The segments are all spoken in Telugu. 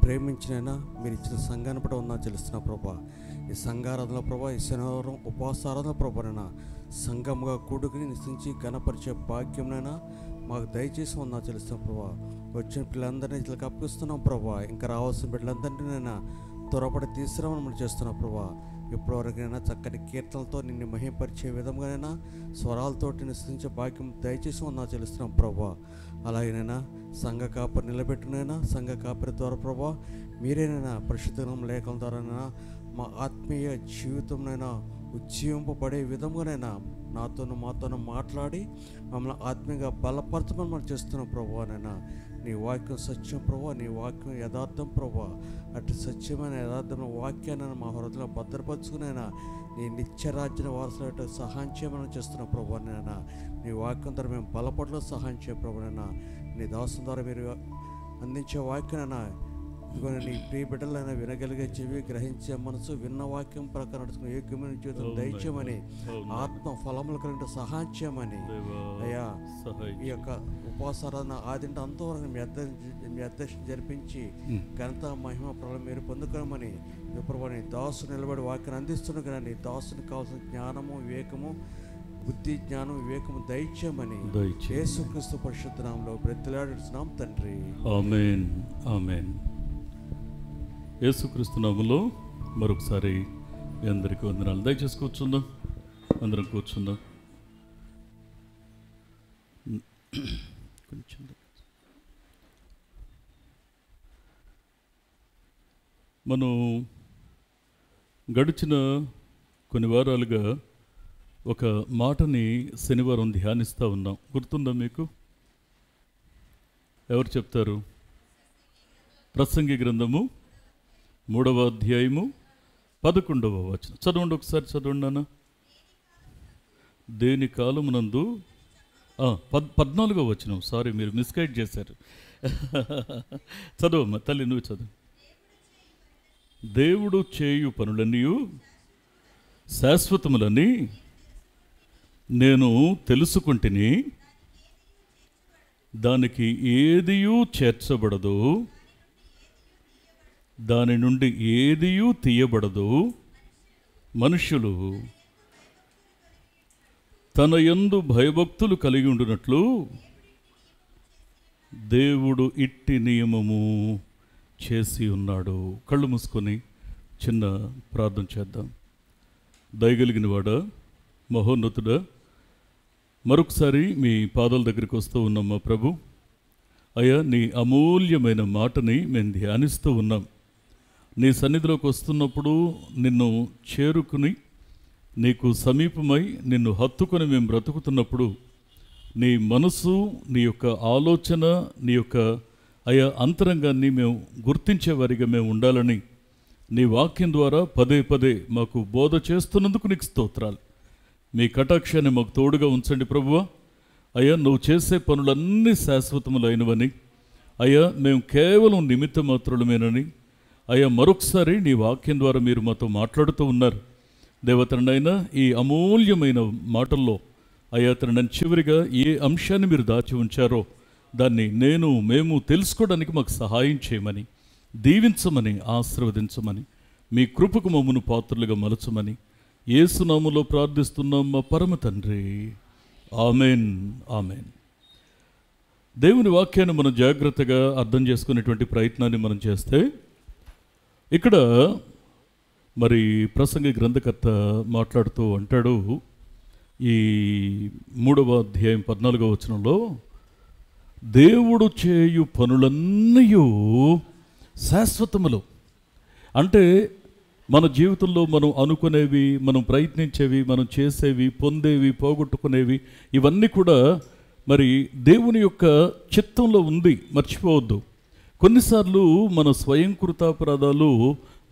ప్రేమించినైనా మీరు ఇచ్చిన సంఘాన్ని బట్టి ఉన్నా చెల్లిస్తున్నా ప్రభా. ఈ సంఘారాధనలో ప్రభా, ఈ శనివారం ఉపవాసారాధన ప్రభానైనా సంఘముగా కూడుకుని నిశ్చించి ఘనపరిచే భాగ్యంనైనా మాకు దయచేసి ఉన్నా చెల్లిస్తున్నా ప్రభా. వచ్చిన పిల్లలందరినీ ఇట్లా అప్పిస్తున్నాం ప్రభా. ఇంకా రావాల్సిన బిడ్డలందరినైనా త్వరపడి తీసుకురామని మనం చేస్తున్నాం ప్రభా. ఇప్పటివరకైనా చక్కటి కీర్తనలతో నిన్ను మహిమపరిచే విధంగానైనా స్వరాలతోటి నిశ్చించే భాగ్యం దయచేసి ఉన్నా చెల్లిస్తున్నాం ప్రభా. అలాగేనైనా సంఘ కాపరి నిలబెట్టునైనా సంఘ కాపరి ద్వారా ప్రభా మీరేనైనా పరిశుద్ధ లేఖల ద్వారానైనా మా ఆత్మీయ జీవితంనైనా ఉజ్జీవింపబడే విధంగానైనా మాతోనూ మాట్లాడి మమ్మల్ని ఆత్మీయంగా బలపరచమని మనం చేస్తున్నాం ప్రభువానైనా. నీ వాక్యం సత్యం ప్రభా, నీ వాక్యం యథార్థం ప్రభా. అటు సత్యమైన యథార్థమైన వాక్యాన్ని మా హృదయంలో భద్రపరుచుకునైనా నీ నిత్యరాజ్య వారసులు సహాయం చేయమని చేస్తున్నాం ప్రభువానైనా. నీ వాక్యం ద్వారా మేము బలపడలో సహాయం చేయ ప్రభునైనా. నీ దాసం ద్వారా మీరు అందించే వాక్యానైనా ఇదిగోని నీ ప్రియ బిడ్డలైనా వినగలిగే చెవి, గ్రహించే మనసు, విన్న వాక్యం ప్రకారం నడుచుకుని ఏకమైన జీవితం దయచేయమని, ఆత్మ ఫలములు కలిగిన సహాయం చేయమని అయ్యా. ఈ యొక్క ఉపవాసారాధన ఆదింట అంతవరకు మీ అధ్యక్షం జరిపించి ఘనత మహిమ ప్రభావం మీరు పొందుకోమని విప్రభని దాసు నిలబడి వాక్యాన్ని అందిస్తున్న కానీ నీ దాసునికి కావాల్సిన జ్ఞానము, వివేకము, బుద్ధి, జ్ఞానం, వివేకము దయచేయమని యేసుక్రీస్తు పరిశుద్ధ నామములో బ్రతిలాడుతున్నాం తండ్రి. ఆమేన్, ఆమేన్. యేసుక్రీస్తు నామములో మరొకసారి మీ అందరికీ వందనాలు. దయచేసి కూర్చుందాం, అందరం కూర్చుందాం. కొంచెం మనం గడిచిన కొన్ని వారాలుగా ఒక మాటని శనివారం ధ్యానిస్తూ ఉన్నాం. గుర్తుందా మీకు? ఎవరు చెప్తారు? ప్రసంగి గ్రంథము 3వ అధ్యాయము 11వ వచనం చదవండి. ఒకసారి చదవండి అన్న. దేని కాలమునందు 14వ వచనం. సారీ, మీరు మిస్గైడ్ చేశారు. చదవమ్మా తల్లి, నువ్వు చదువు. దేవుడు చేయు పనులన్నీ శాశ్వతములని నేను తెలుసుకుంటుని, దానికి ఏదియూ చేర్చబడదు, దాని నుండి ఏదియూ తీయబడదు. మనుషులు తన యందు భయభక్తులు కలిగి ఉండునట్లు దేవుడు ఇట్టి నియమము చేసి ఉన్నాడు. కళ్ళు మూసుకొని చిన్న ప్రార్థన చేద్దాం. దయగలిగిన వాడా, మహోన్నతుడా, మరొకసారి మీ పాదాల దగ్గరికి వస్తూ ఉన్నాం మా ప్రభు. అయ్యా, నీ అమూల్యమైన మాటని మేము ధ్యానిస్తూ ఉన్నాం. నీ సన్నిధిలోకి వస్తున్నప్పుడు నిన్ను చేరుకుని నీకు సమీపమై నిన్ను హత్తుకొని మేము బ్రతుకుతున్నప్పుడు నీ మనసు, నీ యొక్క ఆలోచన, నీ యొక్క అయా అంతరంగాన్ని మేము గుర్తించే వారిగా మేము ఉండాలని నీ వాక్యం ద్వారా పదే పదే మాకు బోధ చేస్తున్నందుకు నీకు స్తోత్రాలు. మీ కటాక్షాన్ని మాకు తోడుగా ఉంచండి ప్రభువా. అయ్యా, నువ్వు చేసే పనులన్నీ శాశ్వతములైనవని, అయ్యా మేము కేవలం నిమిత్త మాత్రులమేనని అయ్యా మరొకసారి నీ వాక్యం ద్వారా మీరు మాతో మాట్లాడుతూ ఉన్నారు. దేవతనైనా ఈ అమూల్యమైన మాటల్లో అయ్యా తనని చివరిగా ఏ అంశాన్ని మీరు దాచి ఉంచారో దాన్ని మేము తెలుసుకోవడానికి మాకు సహాయం చేయమని, దీవించమని, ఆశీర్వదించమని, మీ కృపకు మమ్మను పాత్రలుగా మలచమని యేసు నామములో ప్రార్థిస్తున్నాం మా పరమ తండ్రి. Amen, amen. దేవుని వాక్యాన్ని మనం జాగ్రత్తగా అర్థం చేసుకునేటువంటి ప్రయత్నాన్ని మనం చేస్తే ఇక్కడ మరి ప్రసంగి గ్రంథకర్త మాట్లాడుతూ అంటాడు, ఈ 3వ అధ్యాయం 14వ వచనంలో, దేవుడు చేయు పనులన్నీ శాశ్వతములు. అంటే మన జీవితంలో మనం అనుకునేవి, మనం ప్రయత్నించేవి, మనం చేసేవి, పొందేవి, పోగొట్టుకునేవి, ఇవన్నీ కూడా మరి దేవుని యొక్క చిత్తంలో ఉంది, మర్చిపోవద్దు. కొన్నిసార్లు మన స్వయంకృతాపరాధాలు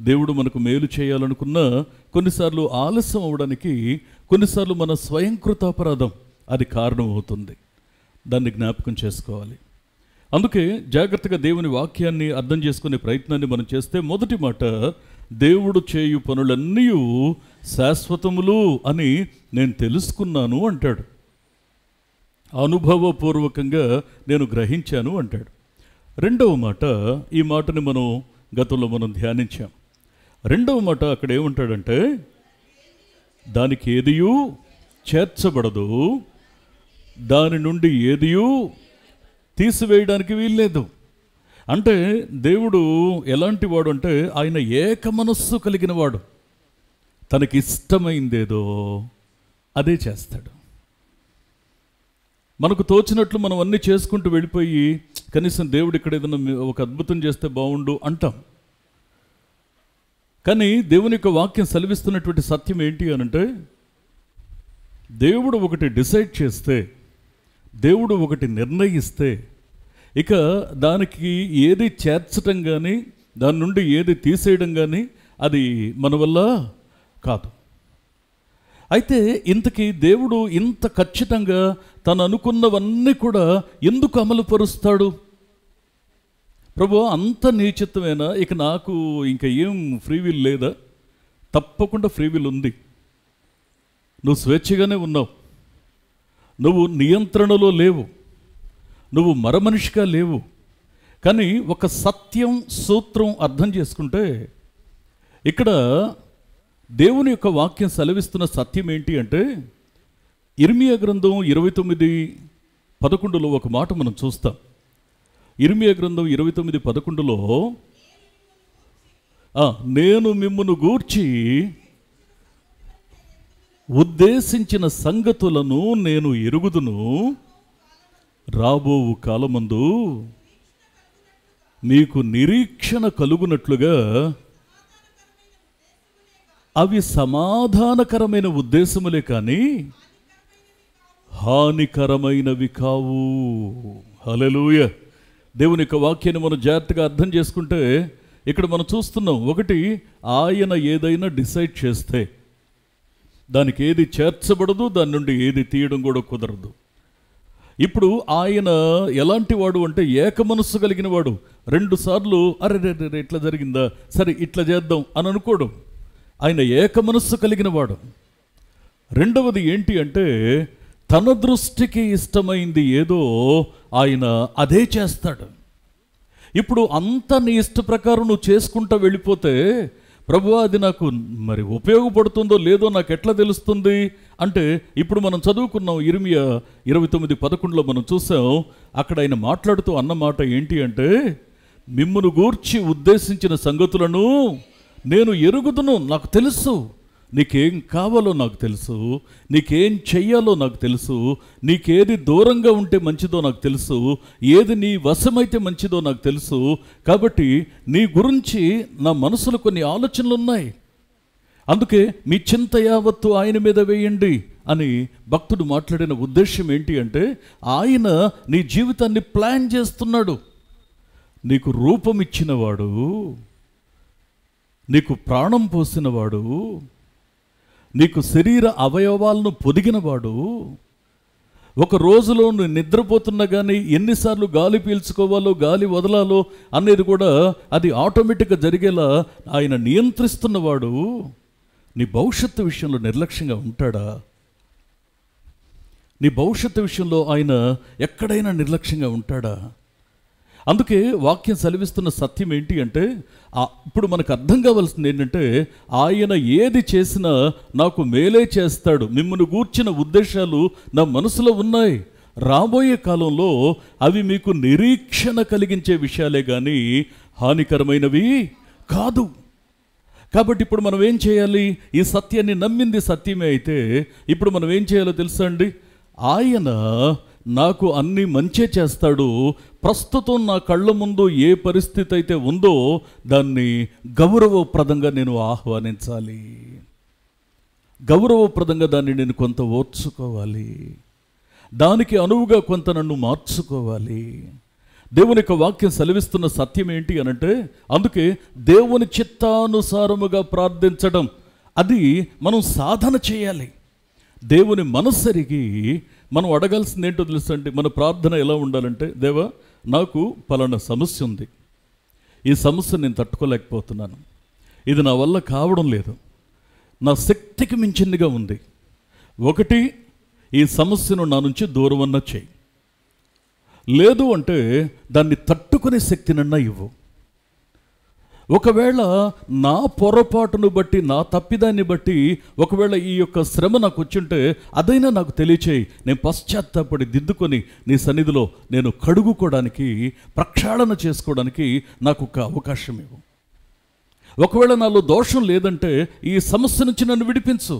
దేవుడు మనకు మేలు చేయాలనుకున్నా కొన్నిసార్లు ఆలస్యం అవ్వడానికి కొన్నిసార్లు మన స్వయంకృతాపరాధం అది కారణం అవుతుంది. దాన్ని జ్ఞాపకం చేసుకోవాలి. అందుకే జాగ్రత్తగా దేవుని వాక్యాన్ని అర్థం చేసుకునే ప్రయత్నాన్ని మనం చేస్తే మొదటి మాట, దేవుడు చేయు పనులన్నీ శాశ్వతములు అని నేను తెలుసుకున్నాను అంటాడు. అనుభవపూర్వకంగా నేను గ్రహించాను అంటాడు. రెండవ మాట, ఈ మాటని మనం గతంలో మనం ధ్యానించాం. రెండవ మాట అక్కడ ఏమంటాడంటే, దానికి ఏదియూ చేర్చబడదు, దాని నుండి ఏదియూ తీసివేయడానికి వీల్లేదు. అంటే దేవుడు ఎలాంటి వాడు అంటే, ఆయన ఏక మనస్సు కలిగిన వాడు. తనకి ఇష్టమైందేదో అదే చేస్తాడు. మనకు తోచినట్లు మనం అన్నీ చేసుకుంటూ వెళ్ళిపోయి కనీసం దేవుడు ఇక్కడ ఏదైనా ఒక అద్భుతం చేస్తే బాగుండు అంటాం. కానీ దేవుని యొక్క వాక్యం సెలవిస్తున్నటువంటి సత్యం ఏంటి అనంటే, దేవుడు ఒకటి డిసైడ్ చేస్తే, దేవుడు ఒకటి నిర్ణయిస్తే, ఇక దానికి ఏది చేర్చడం కానీ దాని నుండి ఏది తీసేయడం కానీ అది మన వల్ల కాదు. అయితే ఇంతకీ దేవుడు ఇంత ఖచ్చితంగా తను అనుకున్నవన్నీ కూడా ఎందుకు అమలుపరుస్తాడు? ప్రభు, అంత నీ చిత్తమేనా? ఇక నాకు ఇంకా ఏం ఫ్రీ విల్ లేదా? తప్పకుండా ఫ్రీ విల్ ఉంది. నువ్వు స్వేచ్ఛగానే ఉన్నావు, నువ్వు నియంత్రణలో లేవు, నువ్వు మరమనిషిగా లేవు. కానీ ఒక సత్యం సూత్రం అర్థం చేసుకుంటే, ఇక్కడ దేవుని యొక్క వాక్యం సెలవిస్తున్న సత్యం ఏంటి అంటే, ఇర్మియా గ్రంథం 29:11 ఒక మాట మనం చూస్తాం. ఇర్మియా గ్రంథం 29:11 నేను మిమ్మును గూర్చి ఉద్దేశించిన సంగతులను నేను ఎరుగుదును, రాబోవు కాలమందు మీకు నిరీక్షణ కలుగునట్లుగా అవి సమాధానకరమైన ఉద్దేశములే కానీ హానికరమైనవి కావు. హల్లెలూయా. దేవుని యొక్క వాక్యాన్ని మనం జాగ్రత్తగా అర్థం చేసుకుంటే ఇక్కడ మనం చూస్తున్నాం, ఒకటి, ఆయన ఏదైనా డిసైడ్ చేస్తే దానికి ఏది చేర్చబడదు, దాని నుండి ఏది తీయడం కూడా కుదరదు. ఇప్పుడు ఆయన ఎలాంటి వాడు అంటే, ఏక మనస్సు కలిగిన వాడు. 2 సార్లు అరే ఇట్లా జరిగిందా, సరే ఇట్లా చేద్దాం అని అనుకోడు. ఆయన ఏక మనస్సు కలిగిన వాడు. రెండవది ఏంటి అంటే, తన దృష్టికి ఇష్టమైంది ఏదో ఆయన అదే చేస్తాడు. ఇప్పుడు అంత నీ ఇష్ట ప్రకారం నువ్వు చేసుకుంటూ వెళ్ళిపోతే, ప్రభువా అది నాకు మరి ఉపయోగపడుతుందో లేదో నాకు ఎట్లా తెలుస్తుంది అంటే, ఇప్పుడు మనం చదువుకున్నాం ఇర్మియా 29:11 మనం చూసాం. అక్కడ ఆయన మాట్లాడుతూ అన్నమాట ఏంటి అంటే, మిమ్మును గూర్చి ఉద్దేశించిన సంగతులను నేను ఎరుగుదును, నాకు తెలుసు, నీకేం కావాలో నాకు తెలుసు, నీకేం చెయ్యాలో నాకు తెలుసు, నీకేది దూరంగా ఉంటే మంచిదో నాకు తెలుసు, ఏది నీ వశమైతే మంచిదో నాకు తెలుసు. కాబట్టి నీ గురించి నా మనసులో కొన్ని ఆలోచనలు ఉన్నాయి, అందుకే మీ చింత యావత్తు ఆయన మీద వేయండి అని భక్తుడు మాట్లాడిన ఉద్దేశం ఏంటి అంటే, ఆయన నీ జీవితాన్ని ప్లాన్ చేస్తున్నాడు. నీకు రూపం ఇచ్చినవాడు, నీకు ప్రాణం పోసినవాడు, నీకు శరీర అవయవాలను పొదిగినవాడు, ఒక రోజులో నువ్వు నిద్రపోతున్నా కానీ ఎన్నిసార్లు గాలి పీల్చుకోవాలో గాలి వదలాలో అనేది కూడా అది ఆటోమేటిక్గా జరిగేలా ఆయన నియంత్రిస్తున్నవాడు. నీ భవిష్యత్తు విషయంలో నిర్లక్ష్యంగా ఉంటాడా? నీ భవిష్యత్తు విషయంలో ఆయన ఎక్కడైనా నిర్లక్ష్యంగా ఉంటాడా? అందుకే వాక్యం సెలవిస్తున్న సత్యం ఏంటి అంటే, ఇప్పుడు మనకు అర్థం కావాల్సింది ఏంటంటే, ఆయన ఏది చేసినా నాకు మేలే చేస్తాడు. మిమ్మల్ని గూర్చిన ఉద్దేశాలు నా మనసులో ఉన్నాయి, రాబోయే కాలంలో అవి మీకు నిరీక్షణ కలిగించే విషయాలే కానీ హానికరమైనవి కాదు. కాబట్టి ఇప్పుడు మనం ఏం చేయాలి? ఈ సత్యాన్ని నమ్మింది సత్యమే అయితే ఇప్పుడు మనం ఏం చేయాలో తెలుసా అండి? ఆయన నాకు అన్ని మంచే చేస్తాడు. ప్రస్తుతం నా కళ్ళ ముందు ఏ పరిస్థితి అయితే ఉందో దాన్ని గౌరవప్రదంగా నేను ఆహ్వానించాలి, గౌరవప్రదంగా దాన్ని నేను కొంత ఓర్చుకోవాలి, దానికి అనువుగా కొంత నన్ను మార్చుకోవాలి. దేవుని యొక్క వాక్యం సెలవిస్తున్న సత్యం ఏంటి అనంటే, అందుకే దేవుని చిత్తానుసారముగా ప్రార్థించడం, అది మనం సాధన చేయాలి. దేవుని మనస్సరిగి మనం అడగాల్సింది ఏంటో తెలుసు అండి. మన ప్రార్థన ఎలా ఉండాలంటే, దేవా నాకు పలానా సమస్య ఉంది, ఈ సమస్య నేను తట్టుకోలేకపోతున్నాను, ఇది నా వల్ల కావడం లేదు, నా శక్తికి మించిందిగా ఉంది. ఒకటి, ఈ సమస్యను నా నుంచి దూరమన్నా చేయి, లేదు అంటే దాన్ని తట్టుకునే శక్తినన్నా ఇవ్వు. ఒకవేళ నా పొరపాటును బట్టి, నా తప్పిదాన్ని బట్టి ఒకవేళ ఈ యొక్క శ్రమ నాకు వచ్చుంటే అదైనా నాకు తెలియచేయి. నేను పశ్చాత్తాపడి దిద్దుకొని నీ సన్నిధిలో నేను కడుగుకోవడానికి, ప్రక్షాళన చేసుకోవడానికి నాకు ఒక అవకాశం ఇవ్వు. ఒకవేళ నాలో దోషం లేదంటే ఈ సమస్య నుంచి నన్ను విడిపించు.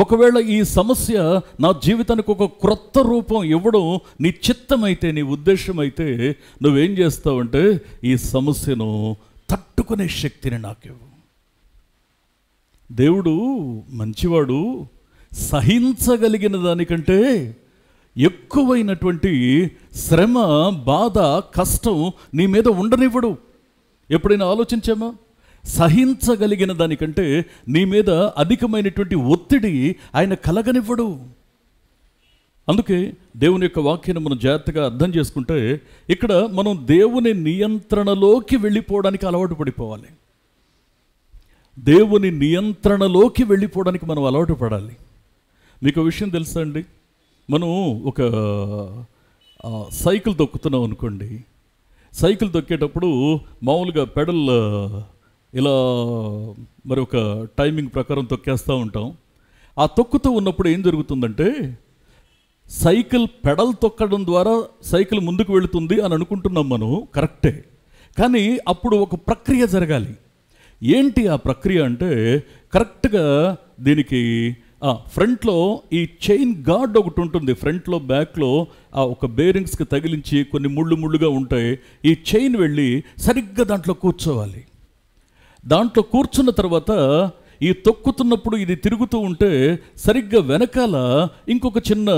ఒకవేళ ఈ సమస్య నా జీవితానికి ఒక క్రొత్త రూపం ఇవ్వడం నీ చిత్తమైతే, నీ ఉద్దేశం అయితే, నువ్వేం చేస్తావంటే ఈ సమస్యను తట్టుకునే శక్తిని నాకివ్వు. దేవుడు మంచివాడు. సహించగలిగిన దానికంటే ఎక్కువైనటువంటి శ్రమ, బాధ, కష్టం నీ మీద ఉండనివ్వడు. ఎప్పుడైనా ఆలోచించామా? సహించగలిగిన దానికంటే నీ మీద అధికమైనటువంటి ఒత్తిడి ఆయన కలగనివ్వడు. అందుకే దేవుని యొక్క వాక్యాన్ని మనం జాగ్రత్తగా అర్థం చేసుకుంటే ఇక్కడ మనం దేవుని నియంత్రణలోకి వెళ్ళిపోవడానికి అలవాటు పడిపోవాలి. దేవుని నియంత్రణలోకి వెళ్ళిపోవడానికి మనం అలవాటు పడాలి. మీకు విషయం తెలుసా అండి? మనం ఒక సైకిల్ తొక్కుతున్నాం అనుకోండి. సైకిల్ తొక్కేటప్పుడు మామూలుగా పెడల్ ఇలా మరి ఒక టైమింగ్ ప్రకారం తొక్కేస్తూ ఉంటాం. ఆ తొక్కుతూ ఉన్నప్పుడు ఏం జరుగుతుందంటే సైకిల్ పెడల్ తొక్కడం ద్వారా సైకిల్ ముందుకు వెళుతుంది అని అనుకుంటున్నాం మనం, కరెక్టే. కానీ అప్పుడు ఒక ప్రక్రియ జరగాలి. ఏంటి ఆ ప్రక్రియ అంటే, కరెక్ట్గా దీనికి ఫ్రంట్లో ఈ చైన్ గార్డ్ ఒకటి ఉంటుంది. ఫ్రంట్లో బ్యాక్లో ఒక బేరింగ్స్కి తగిలించి కొన్ని ముళ్ళుగా ఉంటాయి. ఈ చైన్ వెళ్ళి సరిగ్గా దాంట్లో కూర్చోవాలి. దాంట్లో కూర్చున్న తర్వాత ఈ తొక్కుతున్నప్పుడు ఇది తిరుగుతూ ఉంటే సరిగ్గా వెనకాల ఇంకొక చిన్న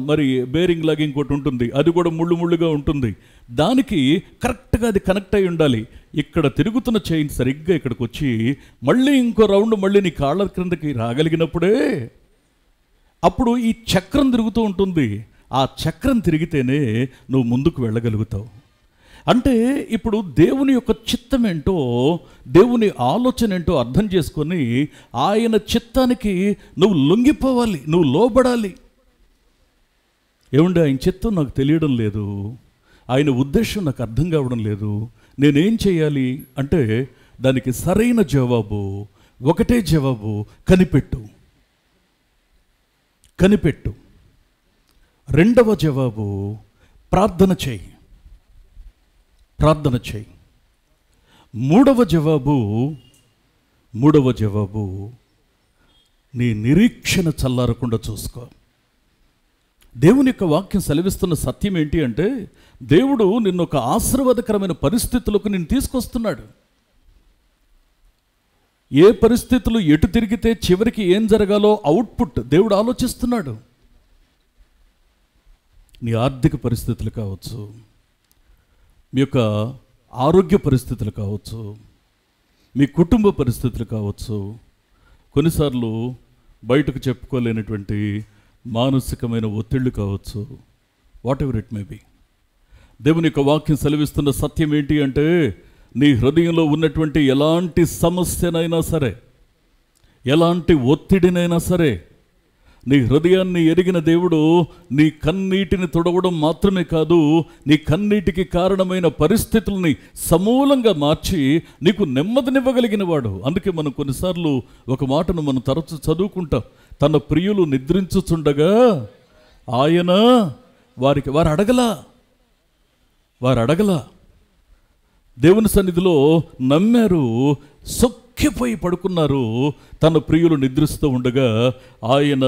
మరి బేరింగ్ లాగా ఇంకోటి ఉంటుంది. అది కూడా ముళ్ళుగా ఉంటుంది. దానికి కరెక్ట్గా అది కనెక్ట్ అయి ఉండాలి. ఇక్కడ తిరుగుతున్న చైన్ సరిగ్గా ఇక్కడికి వచ్చి మళ్ళీ ఇంకో రౌండ్ మళ్ళీ నీ కాళ్ళ క్రిందకి రాగలిగినప్పుడే అప్పుడు ఈ చక్రం తిరుగుతూ ఉంటుంది. ఆ చక్రం తిరిగితేనే నువ్వు ముందుకు వెళ్ళగలుగుతావు. అంటే ఇప్పుడు దేవుని యొక్క చిత్తం ఏంటో, దేవుని ఆలోచన ఏంటో అర్థం చేసుకొని ఆయన చిత్తానికి నువ్వు లొంగిపోవాలి, నువ్వు లోబడాలి. ఏమండి, ఆయన చిత్తం నాకు తెలియడం లేదు, ఆయన ఉద్దేశం నాకు అర్థం కావడం లేదు, నేనేం చేయాలి అంటే దానికి సరైన జవాబు, ఒకటే జవాబు, కనిపెట్టు. కనిపెట్టు. రెండవ జవాబు, ప్రార్థన చేయి. ప్రార్థన చేయి. మూడవ జవాబు నీ నిరీక్షణ చల్లారకుండా చూసుకో. దేవుని యొక్క వాక్యం సెలవిస్తున్న సత్యం ఏంటి అంటే, దేవుడు నిన్ను ఒక ఆశీర్వాదకరమైన పరిస్థితులకు నిన్ను తీసుకొస్తున్నాడు. ఏ పరిస్థితులు ఎటు తిరిగితే చివరికి ఏం జరగాలో అవుట్పుట్ దేవుడు ఆలోచిస్తున్నాడు. నీ ఆర్థిక పరిస్థితులు కావచ్చు, మీ యొక్క ఆరోగ్య పరిస్థితులు కావచ్చు, మీ కుటుంబ పరిస్థితులు కావచ్చు, కొన్నిసార్లు బయటకు చెప్పుకోలేనటువంటి మానసికమైన ఒత్తిళ్ళు కావచ్చు, what ever it may be. దేవుని యొక్క వాక్యం సెలవిస్తున్న సత్యం ఏంటి అంటే, నీ హృదయంలో ఉన్నటువంటి ఎలాంటి సమస్యనైనా సరే, ఎలాంటి ఒత్తిడినైనా సరే, నీ హృదయాన్ని ఎరిగిన దేవుడు నీ కన్నీటిని తుడవడం మాత్రమే కాదు, నీ కన్నీటికి కారణమైన పరిస్థితుల్ని సమూలంగా మార్చి నీకు నెమ్మదినివ్వగలిగిన వాడు. అందుకే మనం కొన్నిసార్లు ఒక మాటను మనం తరచు చదువుకుంటాం, తన ప్రియులు నిద్రించుచుండగా ఆయన వారు అడగలా దేవుని సన్నిధిలో నమ్మారు, సొక్కిపోయి పడుకున్నారు. తన ప్రియులు నిద్రిస్తూ ఉండగా ఆయన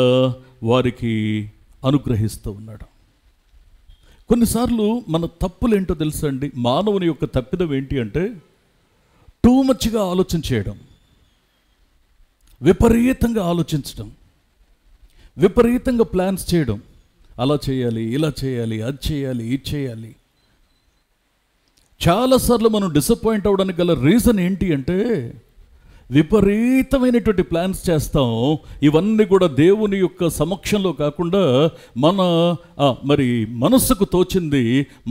వారికి అనుగ్రహిస్తూ ఉన్నాడు. కొన్నిసార్లు మన తప్పులేంటో తెలుసా అండి? మానవుని యొక్క తప్పిదం ఏంటి అంటే టూ మచ్గా ఆలోచన చేయడం, విపరీతంగా ఆలోచించడం, విపరీతంగా ప్లాన్స్ చేయడం. అలా చేయాలి, ఇలా చేయాలి, అది చేయాలి, ఇది చేయాలి. చాలాసార్లు మనం డిసప్పాయింట్ అవ్వడానికి గల రీజన్ ఏంటి అంటే విపరీతమైనటువంటి ప్లాన్స్ చేస్తాం. ఇవన్నీ కూడా దేవుని యొక్క సమక్షంలో కాకుండా మన మరి మనసుకు తోచింది,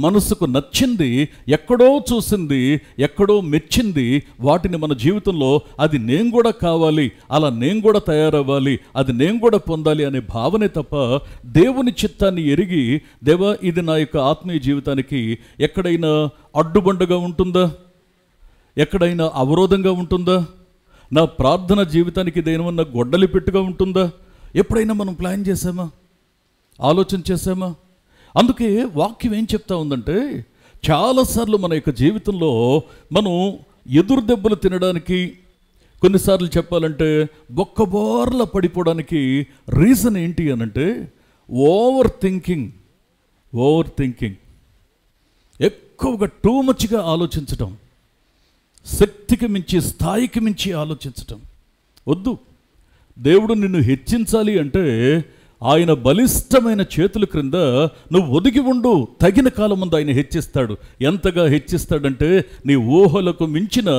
మనసుకు నచ్చింది, ఎక్కడో చూసింది, ఎక్కడో మెచ్చింది, వాటిని మన జీవితంలో అది నేను కూడా కావాలి, అలా నేను కూడా తయారవ్వాలి, అది నేను కూడా పొందాలి అనే భావనే తప్ప దేవుని చిత్తాన్ని ఎరిగి, దేవా ఇది నా యొక్క ఆత్మీయ జీవితానికి ఎక్కడైనా అడ్డుబండగా ఉంటుందా, ఎక్కడైనా అవరోధంగా ఉంటుందా? నా ప్రార్థన జీవితానికి దేనివన్నా గొడ్డలి పెట్టుగా ఉంటుందా? ఎప్పుడైనా మనం ప్లాన్ చేసామా? ఆలోచన చేసామా? అందుకే వాక్యం ఏం చెప్తా ఉందంటే, చాలాసార్లు మన యొక్క జీవితంలో మనం ఎదురు దెబ్బలు తినడానికి, కొన్నిసార్లు చెప్పాలంటే బొక్కబోర్ల పడిపోవడానికి రీజన్ ఏంటి అనంటే ఓవర్ థింకింగ్. ఎక్కువగా టూ మచ్గా ఆలోచించటం, శక్తికి మించి, స్థాయికి మించి ఆలోచించటం వద్దు. దేవుడు నిన్ను హెచ్చించాలి అంటే ఆయన బలిష్టమైన చేతుల క్రింద నువ్వు ఒదిగి ఉండు. తగిన కాలం ముందు ఆయన హెచ్చిస్తాడు. ఎంతగా హెచ్చిస్తాడంటే నీ ఊహలకు మించిన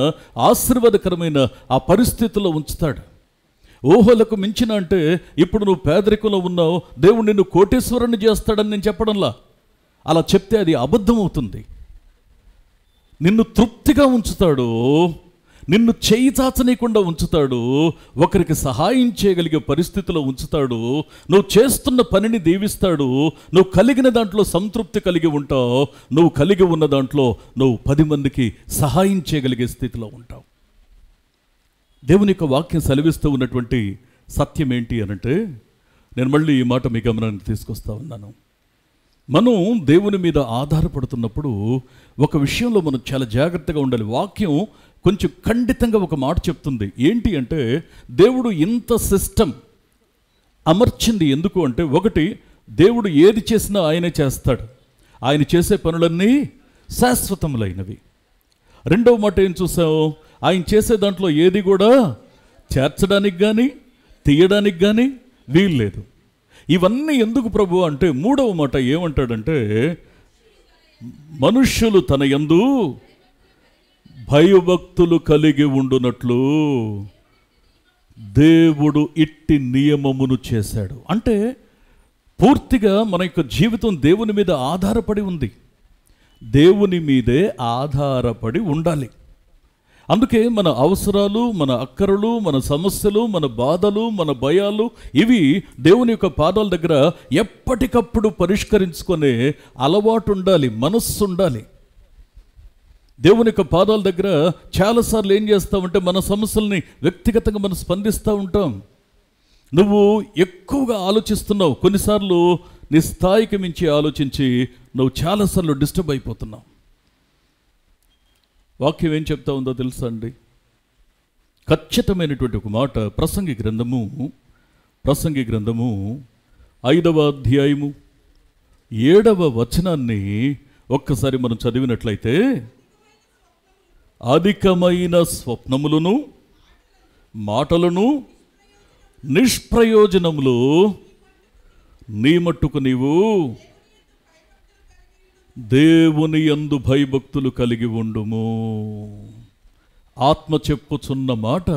ఆశీర్వాదకరమైన ఆ పరిస్థితుల్లో ఉంచుతాడు. ఊహలకు మించిన అంటే ఇప్పుడు నువ్వు పేదరికంలో ఉన్నావు, దేవుడు నిన్ను కోటీశ్వరుని చేస్తాడని నేను చెప్పడంలా. అలా చెప్తే అది అబద్ధం అవుతుంది. నిన్ను తృప్తిగా ఉంచుతాడు, నిన్ను చేయి చాచనీయకుండా ఉంచుతాడు, ఒకరికి సహాయం చేయగలిగే పరిస్థితిలో ఉంచుతాడు, నువ్వు చేస్తున్న పనిని దీవిస్తాడు, నువ్వు కలిగిన దాంట్లో సంతృప్తి కలిగి ఉంటావు, నువ్వు కలిగి ఉన్న దాంట్లో నువ్వు 10 మందికి సహాయం చేయగలిగే స్థితిలో ఉంటావు. దేవుని యొక్క వాక్యం సెలవిస్తూ ఉన్నటువంటి సత్యం ఏంటి అనంటే, నేను మళ్ళీ ఈ మాట మీ గమనానికి తీసుకొస్తా ఉన్నాను. మనం దేవుని మీద ఆధారపడుతున్నప్పుడు ఒక విషయంలో మనం చాలా జాగ్రత్తగా ఉండాలి. వాక్యం కొంచెం ఖండితంగా ఒక మాట చెప్తుంది. ఏంటి అంటే, దేవుడు ఇంత సిస్టమ్ అమర్చింది ఎందుకు అంటే, ఒకటి, దేవుడు ఏది చేసినా ఆయనే చేస్తాడు, ఆయన చేసే పనులన్నీ శాశ్వతములైనవి. రెండవ మాట ఏం చూసాము, ఆయన చేసే దాంట్లో ఏది కూడా చేర్చడానికి కానీ తీయడానికి కానీ వీల్లేదు. ఇవన్నీ ఎందుకు ప్రభు అంటే, మూడవ మాట ఏమంటాడంటే, మనుష్యులు తన యందు భయభక్తులు కలిగి ఉండునట్లు దేవుడు ఇట్టి నియమమును చేశాడు. అంటే పూర్తిగా మన యొక్క జీవితం దేవుని మీద ఆధారపడి ఉంది. దేవుని మీదే ఆధారపడి ఉండాలి. అందుకే మన అవసరాలు, మన అక్కరలు, మన సమస్యలు, మన బాధలు, మన భయాలు, ఇవి దేవుని యొక్క పాదాల దగ్గర ఎప్పటికప్పుడు పరిష్కరించుకునే అలవాటు ఉండాలి, మనస్సు ఉండాలి. దేవుని యొక్క పాదాల దగ్గర చాలాసార్లు ఏం చేస్తామంటే, మన సమస్యల్ని వ్యక్తిగతంగా మనం స్పందిస్తూ ఉంటాం. నువ్వు ఎక్కువగా ఆలోచిస్తున్నావు, కొన్నిసార్లు నీ స్థాయికి మించి ఆలోచించి నువ్వు చాలాసార్లు డిస్టర్బ్ అయిపోతున్నావు. వాక్యం ఏం చెప్తా ఉందో తెలుసా అండి? ఖచ్చితమైనటువంటి ఒక మాట ప్రసంగి గ్రంథము 5వ అధ్యాయము 7వ వచనాన్ని ఒక్కసారి మనం చదివినట్లయితే, అధికమైన స్వప్నములను మాటలను నిష్ప్రయోజనములు నీ మట్టుకు నీవు దేవుని యందు భయభక్తులు కలిగి ఉండుము. ఆత్మ చెప్పుచున్న మాట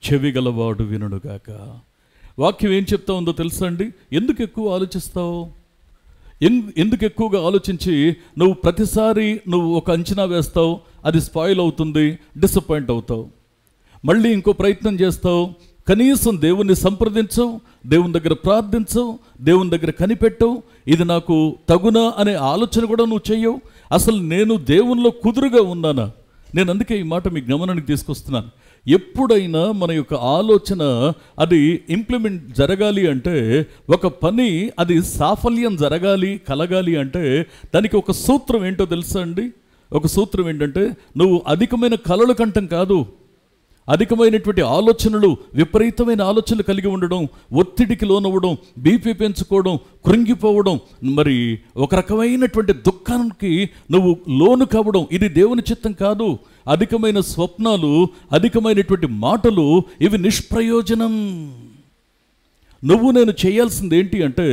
చెవిగలవాడు వినుగాక. వాక్యం ఏం చెప్తా ఉందో తెలుసా అండి? ఎందుకు ఎక్కువ ఆలోచిస్తావు? ఎందుకు ఎక్కువగా ఆలోచించి నువ్వు ప్రతిసారి నువ్వు ఒక అంచనా వేస్తావు, అది స్పాయిల్ అవుతుంది, డిసప్పాయింట్ అవుతావు. మళ్ళీ ఇంకో ప్రయత్నం చేస్తావు, కనీసం దేవుణ్ణి సంప్రదించవు, దేవుని దగ్గర ప్రార్థించవు, దేవుని దగ్గర కనిపెట్టవు, ఇది నాకు తగునా అనే ఆలోచన కూడా నువ్వు చెయ్యవు. అసలు నేను దేవునిలో కుదురుగా ఉన్నానా? నేను అందుకే ఈ మాట మీ గమనానికి తీసుకొస్తున్నాను. ఎప్పుడైనా మన యొక్క ఆలోచన అది ఇంప్లిమెంట్ జరగాలి అంటే, ఒక పని అది సాఫల్యం కలగాలి అంటే దానికి ఒక సూత్రం ఏంటో తెలుసా అండి? ఒక సూత్రం ఏంటంటే, నువ్వు అధికమైన కలలు కంటం కాదు, అధికమైనటువంటి ఆలోచనలు, విపరీతమైన ఆలోచనలు కలిగి ఉండడం, ఒత్తిడికి లోనవ్వడం, బీపీ పెంచుకోవడం, కృంగిపోవడం, మరి ఒక రకమైనటువంటి దుఃఖానికి నువ్వు లోను కావడం, ఇది దేవుని చిత్తం కాదు. అధికమైన స్వప్నాలు, అధికమైనటువంటి మాటలు, ఇవి నిష్ప్రయోజనం. నేను చేయాల్సింది ఏంటి అంటే,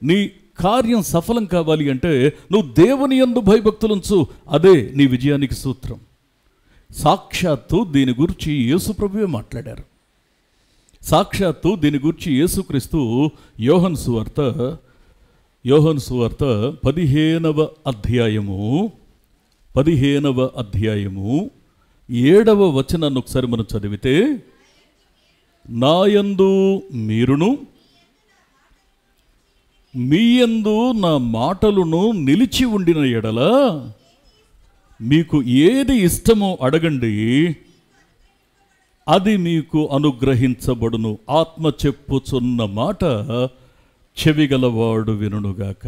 నీ కార్యం సఫలం కావాలి అంటే నువ్వు దేవుని యందు భయభక్తులుంచు. అదే నీ విజయానికి సూత్రం. సాక్షాత్తు దీని గురించి యేసుప్రభువే మాట్లాడారు. సాక్షాత్తు దీని గురించి యేసుక్రీస్తు యోహాను సువార్త 15వ అధ్యాయము 7వ వచనాన్ని ఒకసారి మనం చదివితే, నాయందు మీరును మీయందు నా మాటలను నిలిచి ఉండిన ఎడల మీకు ఏది ఇష్టమో అడగండి, అది మీకు అనుగ్రహించబడును. ఆత్మ చెప్పుచున్న మాట చెవిగలవాడు వినుగాక.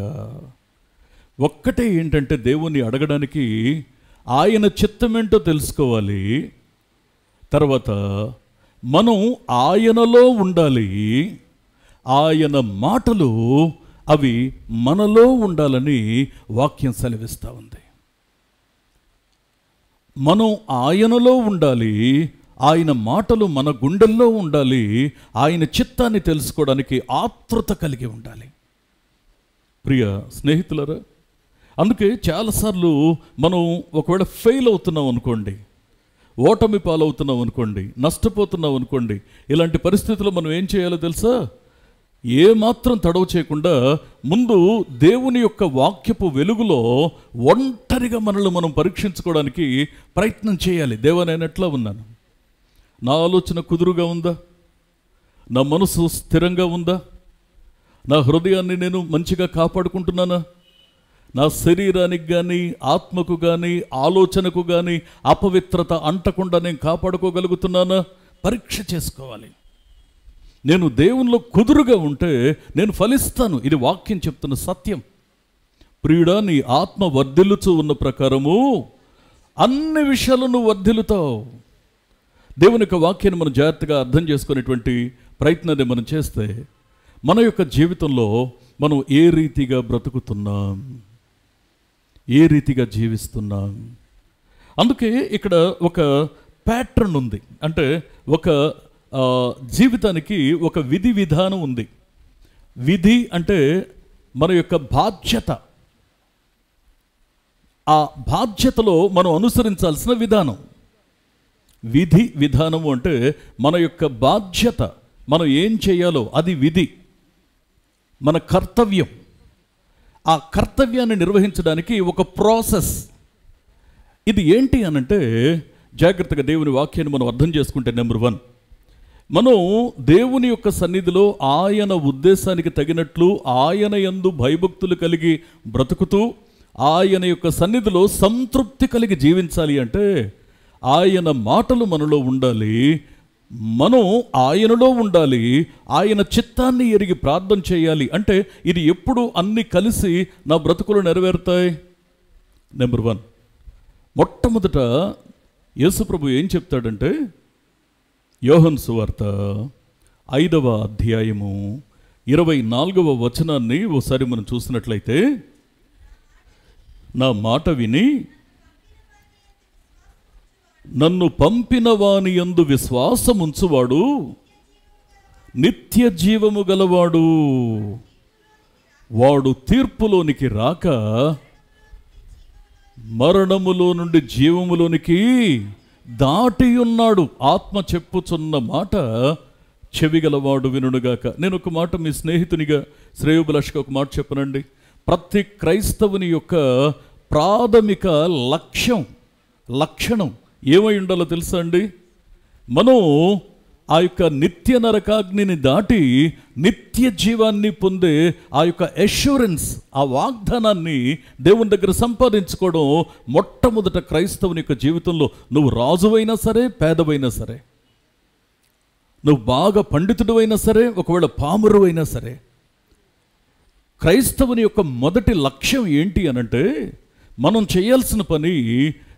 ఒక్కటే ఏంటంటే, దేవుని అడగడానికి ఆయన చిత్తమేంటో తెలుసుకోవాలి. తర్వాత మనం ఆయనలో ఉండాలి. ఆయన మాటలు అవి మనలో ఉండాలని వాక్యం సెలవిస్తూ ఉంది. మనం ఆయనలో ఉండాలి, ఆయన మాటలు మన గుండెల్లో ఉండాలి, ఆయన చిత్తాన్ని తెలుసుకోవడానికి ఆతృత కలిగి ఉండాలి. ప్రియ స్నేహితులరా, అందుకే చాలాసార్లు మనం ఒకవేళ ఫెయిల్ అవుతున్నాం అనుకోండి, ఓటమి పాలవుతున్నాం అనుకోండి, నష్టపోతున్నాం అనుకోండి, ఇలాంటి పరిస్థితుల్లో మనం ఏం చేయాలో తెలుసా? ఏమాత్రం తడవ చేయకుండా ముందు దేవుని యొక్క వాక్యపు వెలుగులో ఒంటరిగా మనల్ని మనం పరీక్షించుకోవడానికి ప్రయత్నం చేయాలి. దేవా, నేను ఎట్లా ఉన్నాను? నా ఆలోచన కుదురుగా ఉందా? నా మనసు స్థిరంగా ఉందా? నా హృదయాన్ని నేను మంచిగా కాపాడుకుంటున్నానా? నా శరీరానికి కానీ, ఆత్మకు కానీ, ఆలోచనకు కానీ అపవిత్రత అంటకుండా నేను కాపాడుకోగలుగుతున్నానా? పరీక్ష చేసుకోవాలి. నేను దేవునిలో కుదురుగా ఉంటే నేను ఫలిస్తాను. ఇది వాక్యం చెప్తున్న సత్యం. ప్రియుడా, నీ ఆత్మ వర్ధిల్లుచూ ఉన్న ప్రకారము అన్ని విషయాలు నువ్వు వర్ధిల్లుతావు. దేవుని యొక్క వాక్యాన్ని మనం జాగ్రత్తగా అర్థం చేసుకునేటువంటి ప్రయత్నాన్ని మనం చేస్తే మన యొక్క జీవితంలో మనం ఏ రీతిగా బ్రతుకుతున్నాం, ఏ రీతిగా జీవిస్తున్నాం. అందుకే ఇక్కడ ఒక ప్యాటర్న్ ఉంది. అంటే ఒక జీవితానికి ఒక విధి విధానం ఉంది. విధి అంటే మన యొక్క బాధ్యత. ఆ బాధ్యతలో మనం అనుసరించాల్సిన విధానం. విధి విధానము అంటే మన యొక్క బాధ్యత, మనం ఏం చేయాలో అది విధి, మన కర్తవ్యం. ఆ కర్తవ్యాన్ని నిర్వహించడానికి ఒక ప్రాసెస్. ఇది ఏంటి అనంటే, జాగ్రత్తగా దేవుని వాక్యాన్ని మనం అర్థం చేసుకుంటే, నెంబర్ 1, మనం దేవుని యొక్క సన్నిధిలో ఆయన ఉద్దేశానికి తగినట్లు ఆయన యందు భయభక్తులు కలిగి బ్రతుకుతూ ఆయన యొక్క సన్నిధిలో సంతృప్తి కలిగి జీవించాలి అంటే ఆయన మాటలు మనలో ఉండాలి, మనం ఆయనలో ఉండాలి, ఆయన చిత్తాన్ని ఎరిగి ప్రార్థన చేయాలి. అంటే ఇది ఎప్పుడు అన్నీ కలిసి నా బ్రతుకులు నెరవేరుతాయి. నెంబర్ 1, మొట్టమొదట యేసుప్రభు ఏం చెప్తాడంటే, యోహన్ సువార్త 5వ అధ్యాయము 24వ వచనాన్ని ఓసారి మనం చూసినట్లయితే, నా మాట విని నన్ను పంపిన వాని యందు విశ్వాసముంచువాడు నిత్య జీవము గలవాడు, వాడు తీర్పులోనికి రాక మరణములో నుండి జీవములోనికి దాటి ఉన్నాడు. ఆత్మ చెప్పుచున్న మాట చెవిగలవాడు వినుగాక. నేను ఒక మాట మీ స్నేహితునిగా, శ్రేయోభిలాషిగా ఒక మాట చెప్పనండి. ప్రతి క్రైస్తవుని యొక్క ప్రాథమిక లక్షణం ఏమై ఉండాలో తెలుసా అండి? మనం ఆ యొక్క నిత్య నరకాగ్నిని దాటి నిత్య జీవాన్ని పొందే ఆ యొక్క అష్యూరెన్స్, ఆ వాగ్దానాన్ని దేవుని దగ్గర సంపాదించుకోవడం మొట్టమొదట క్రైస్తవుని యొక్క జీవితంలో. నువ్వు రాజువైనా సరే, పేదవైనా సరే, నువ్వు బాగా పండితుడు అయినా సరే, ఒకవేళ పామరు అయినా సరే, క్రైస్తవుని యొక్క మొదటి లక్ష్యం ఏంటి అనంటే, మనం చేయాల్సిన పని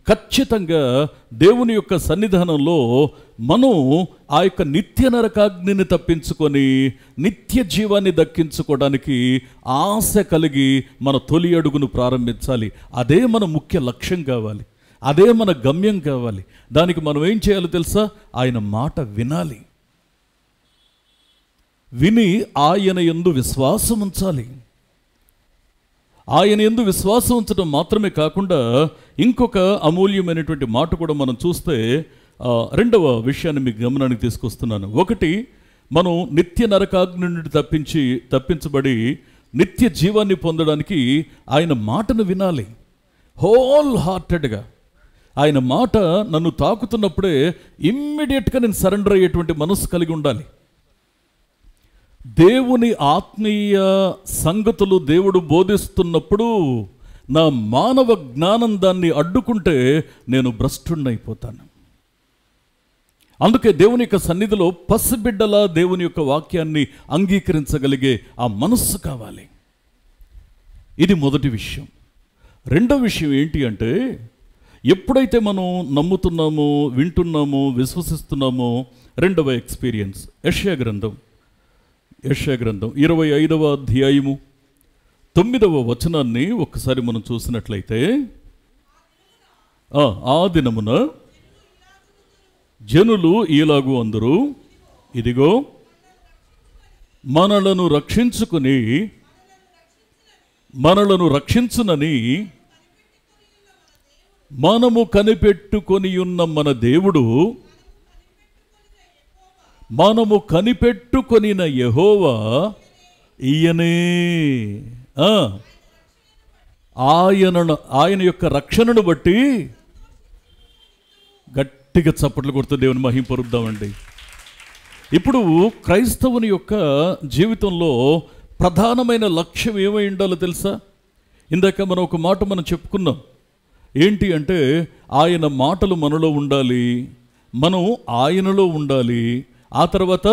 ఖచ్చితంగా దేవుని యొక్క సన్నిధానంలో మనం ఆ యొక్క నిత్య నరకాగ్నిని తప్పించుకొని నిత్య జీవాన్ని దక్కించుకోవడానికి ఆశ కలిగి మన తొలి అడుగును ప్రారంభించాలి. అదే మన ముఖ్య లక్ష్యం కావాలి, అదే మన గమ్యం కావాలి. దానికి మనం ఏం చేయాలో తెలుసా? ఆయన మాట వినాలి, విని ఆయన యందు విశ్వాసం ఉంచాలి. ఆయన యందు విశ్వాసం ఉంచడం మాత్రమే కాకుండా ఇంకొక అమూల్యమైనటువంటి మాట కూడా మనం చూస్తే, రెండవ విషయాన్ని మీకు గమనానికి తీసుకొస్తున్నాను. ఒకటి, మనం నిత్య నరకాగ్ని నుండి తప్పించబడి నిత్య జీవాన్ని పొందడానికి ఆయన మాటను వినాలి హోల్ హార్టెడ్గా. ఆయన మాట నన్ను తాకుతున్నప్పుడే ఇమ్మీడియట్గా నేను సరెండర్ అయ్యేటువంటి మనసు కలిగి ఉండాలి. దేవుని ఆత్మీయ సంగతులు దేవుడు బోధిస్తున్నప్పుడు నా మానవ జ్ఞానం దాన్ని అడ్డుకుంటే నేను భ్రష్టుణ్ణైపోతాను. అందుకే దేవుని యొక్క సన్నిధిలో పసిబిడ్డలా దేవుని యొక్క వాక్యాన్ని అంగీకరించగలిగే ఆ మనస్సు కావాలి. ఇది మొదటి విషయం. రెండో విషయం ఏంటి అంటే, ఎప్పుడైతే మనం నమ్ముతున్నామో, వింటున్నామో, విశ్వసిస్తున్నామో, రెండవ ఎక్స్పీరియన్స్ యెషయా గ్రంథం 25వ అధ్యాయము 9వ వచనాన్ని ఒక్కసారి మనం చూసినట్లయితే, ఆ దినమున జనులు ఈలాగు అందరూ, ఇదిగో మనలను రక్షించునని మనము కనిపెట్టుకొని ఉన్న మన దేవుడు, మనము కనిపెట్టుకొనిన యెహోవా ఈయనే. ఆయన యొక్క రక్షణను బట్టి గట్టిగా చప్పట్లు కొడుతూ దేవుని మహింపరుద్దామండి. ఇప్పుడు క్రైస్తవుని యొక్క జీవితంలో ప్రధానమైన లక్ష్యం ఏమై ఉండాలో తెలుసా? ఇందాక మనం ఒక మాట మనం చెప్పుకున్నాం. ఏంటి అంటే, ఆయన మాటలు మనలో ఉండాలి, మనం ఆయనలో ఉండాలి, ఆ తర్వాత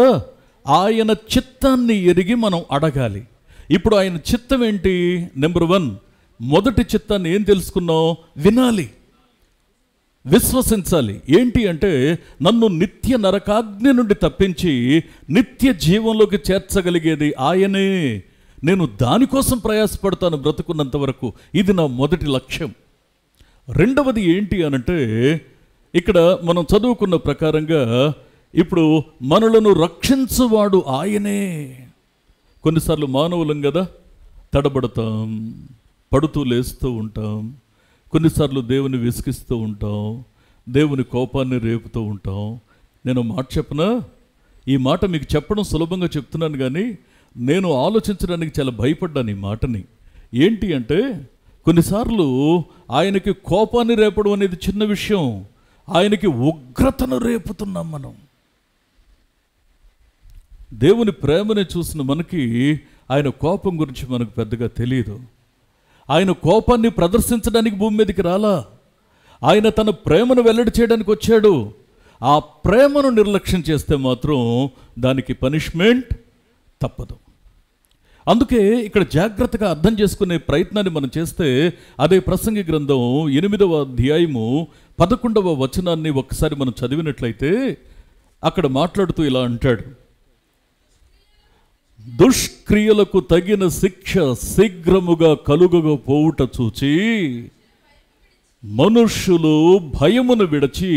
ఆయన చిత్తాన్ని ఎరిగి మనం అడగాలి. ఇప్పుడు ఆయన చిత్తం ఏంటి? నెంబర్ 1, మొదటి చిత్తాన్ని ఏం తెలుసుకున్నాం? వినాలి, విశ్వసించాలి. ఏంటి అంటే, నన్ను నిత్య నరకాగ్ని నుండి తప్పించి నిత్య జీవంలోకి చేర్చగలిగేది ఆయనే. నేను దానికోసం ప్రయాసపడతాను బ్రతుకున్నంత వరకు. ఇది నా మొదటి లక్ష్యం. రెండవది ఏంటి అనంటే, ఇక్కడ మనం చదువుకున్న ప్రకారంగా ఇప్పుడు మనలను రక్షించువాడు ఆయనే. కొన్నిసార్లు మానవులం కదా, తడబడతాం, పడుతూ లేస్తూ ఉంటాం, కొన్నిసార్లు దేవుని విసిగిస్తూ ఉంటాం, దేవుని కోపాన్ని రేపుతూ ఉంటాం. నేను మాట చెప్పనా? ఈ మాట మీకు చెప్పడం సులభంగా చెప్తున్నాను, కానీ నేను ఆలోచించడానికి చాలా భయపడ్డాను ఈ మాటని. ఏంటి అంటే, కొన్నిసార్లు ఆయనకి కోపాన్ని రేపడం అనేది చిన్న విషయం, ఆయనకి ఉగ్రతను రేపుతున్నాం మనం. దేవుని ప్రేమని చూసిన మనకి ఆయన కోపం గురించి మనకు పెద్దగా తెలియదు. ఆయన కోపాన్ని ప్రదర్శించడానికి భూమి మీదకి రాలా, ఆయన తన ప్రేమను వెల్లడి చేయడానికి వచ్చాడు. ఆ ప్రేమను నిర్లక్ష్యం చేస్తే మాత్రం దానికి పనిష్మెంట్ తప్పదు. అందుకే ఇక్కడ జాగ్రత్తగా అర్థం చేసుకునే ప్రయత్నాన్ని మనం చేస్తే, అదే ప్రసంగి గ్రంథం 8వ అధ్యాయము 11వ వచనాన్ని ఒక్కసారి మనం చదివినట్లయితే, అక్కడ మాట్లాడుతూ ఇలా అంటాడు, దుష్క్రియలకు తగిన శిక్ష శీఘ్రముగా కలుగకపోవుట చూచి మనుష్యులు భయమును విడచి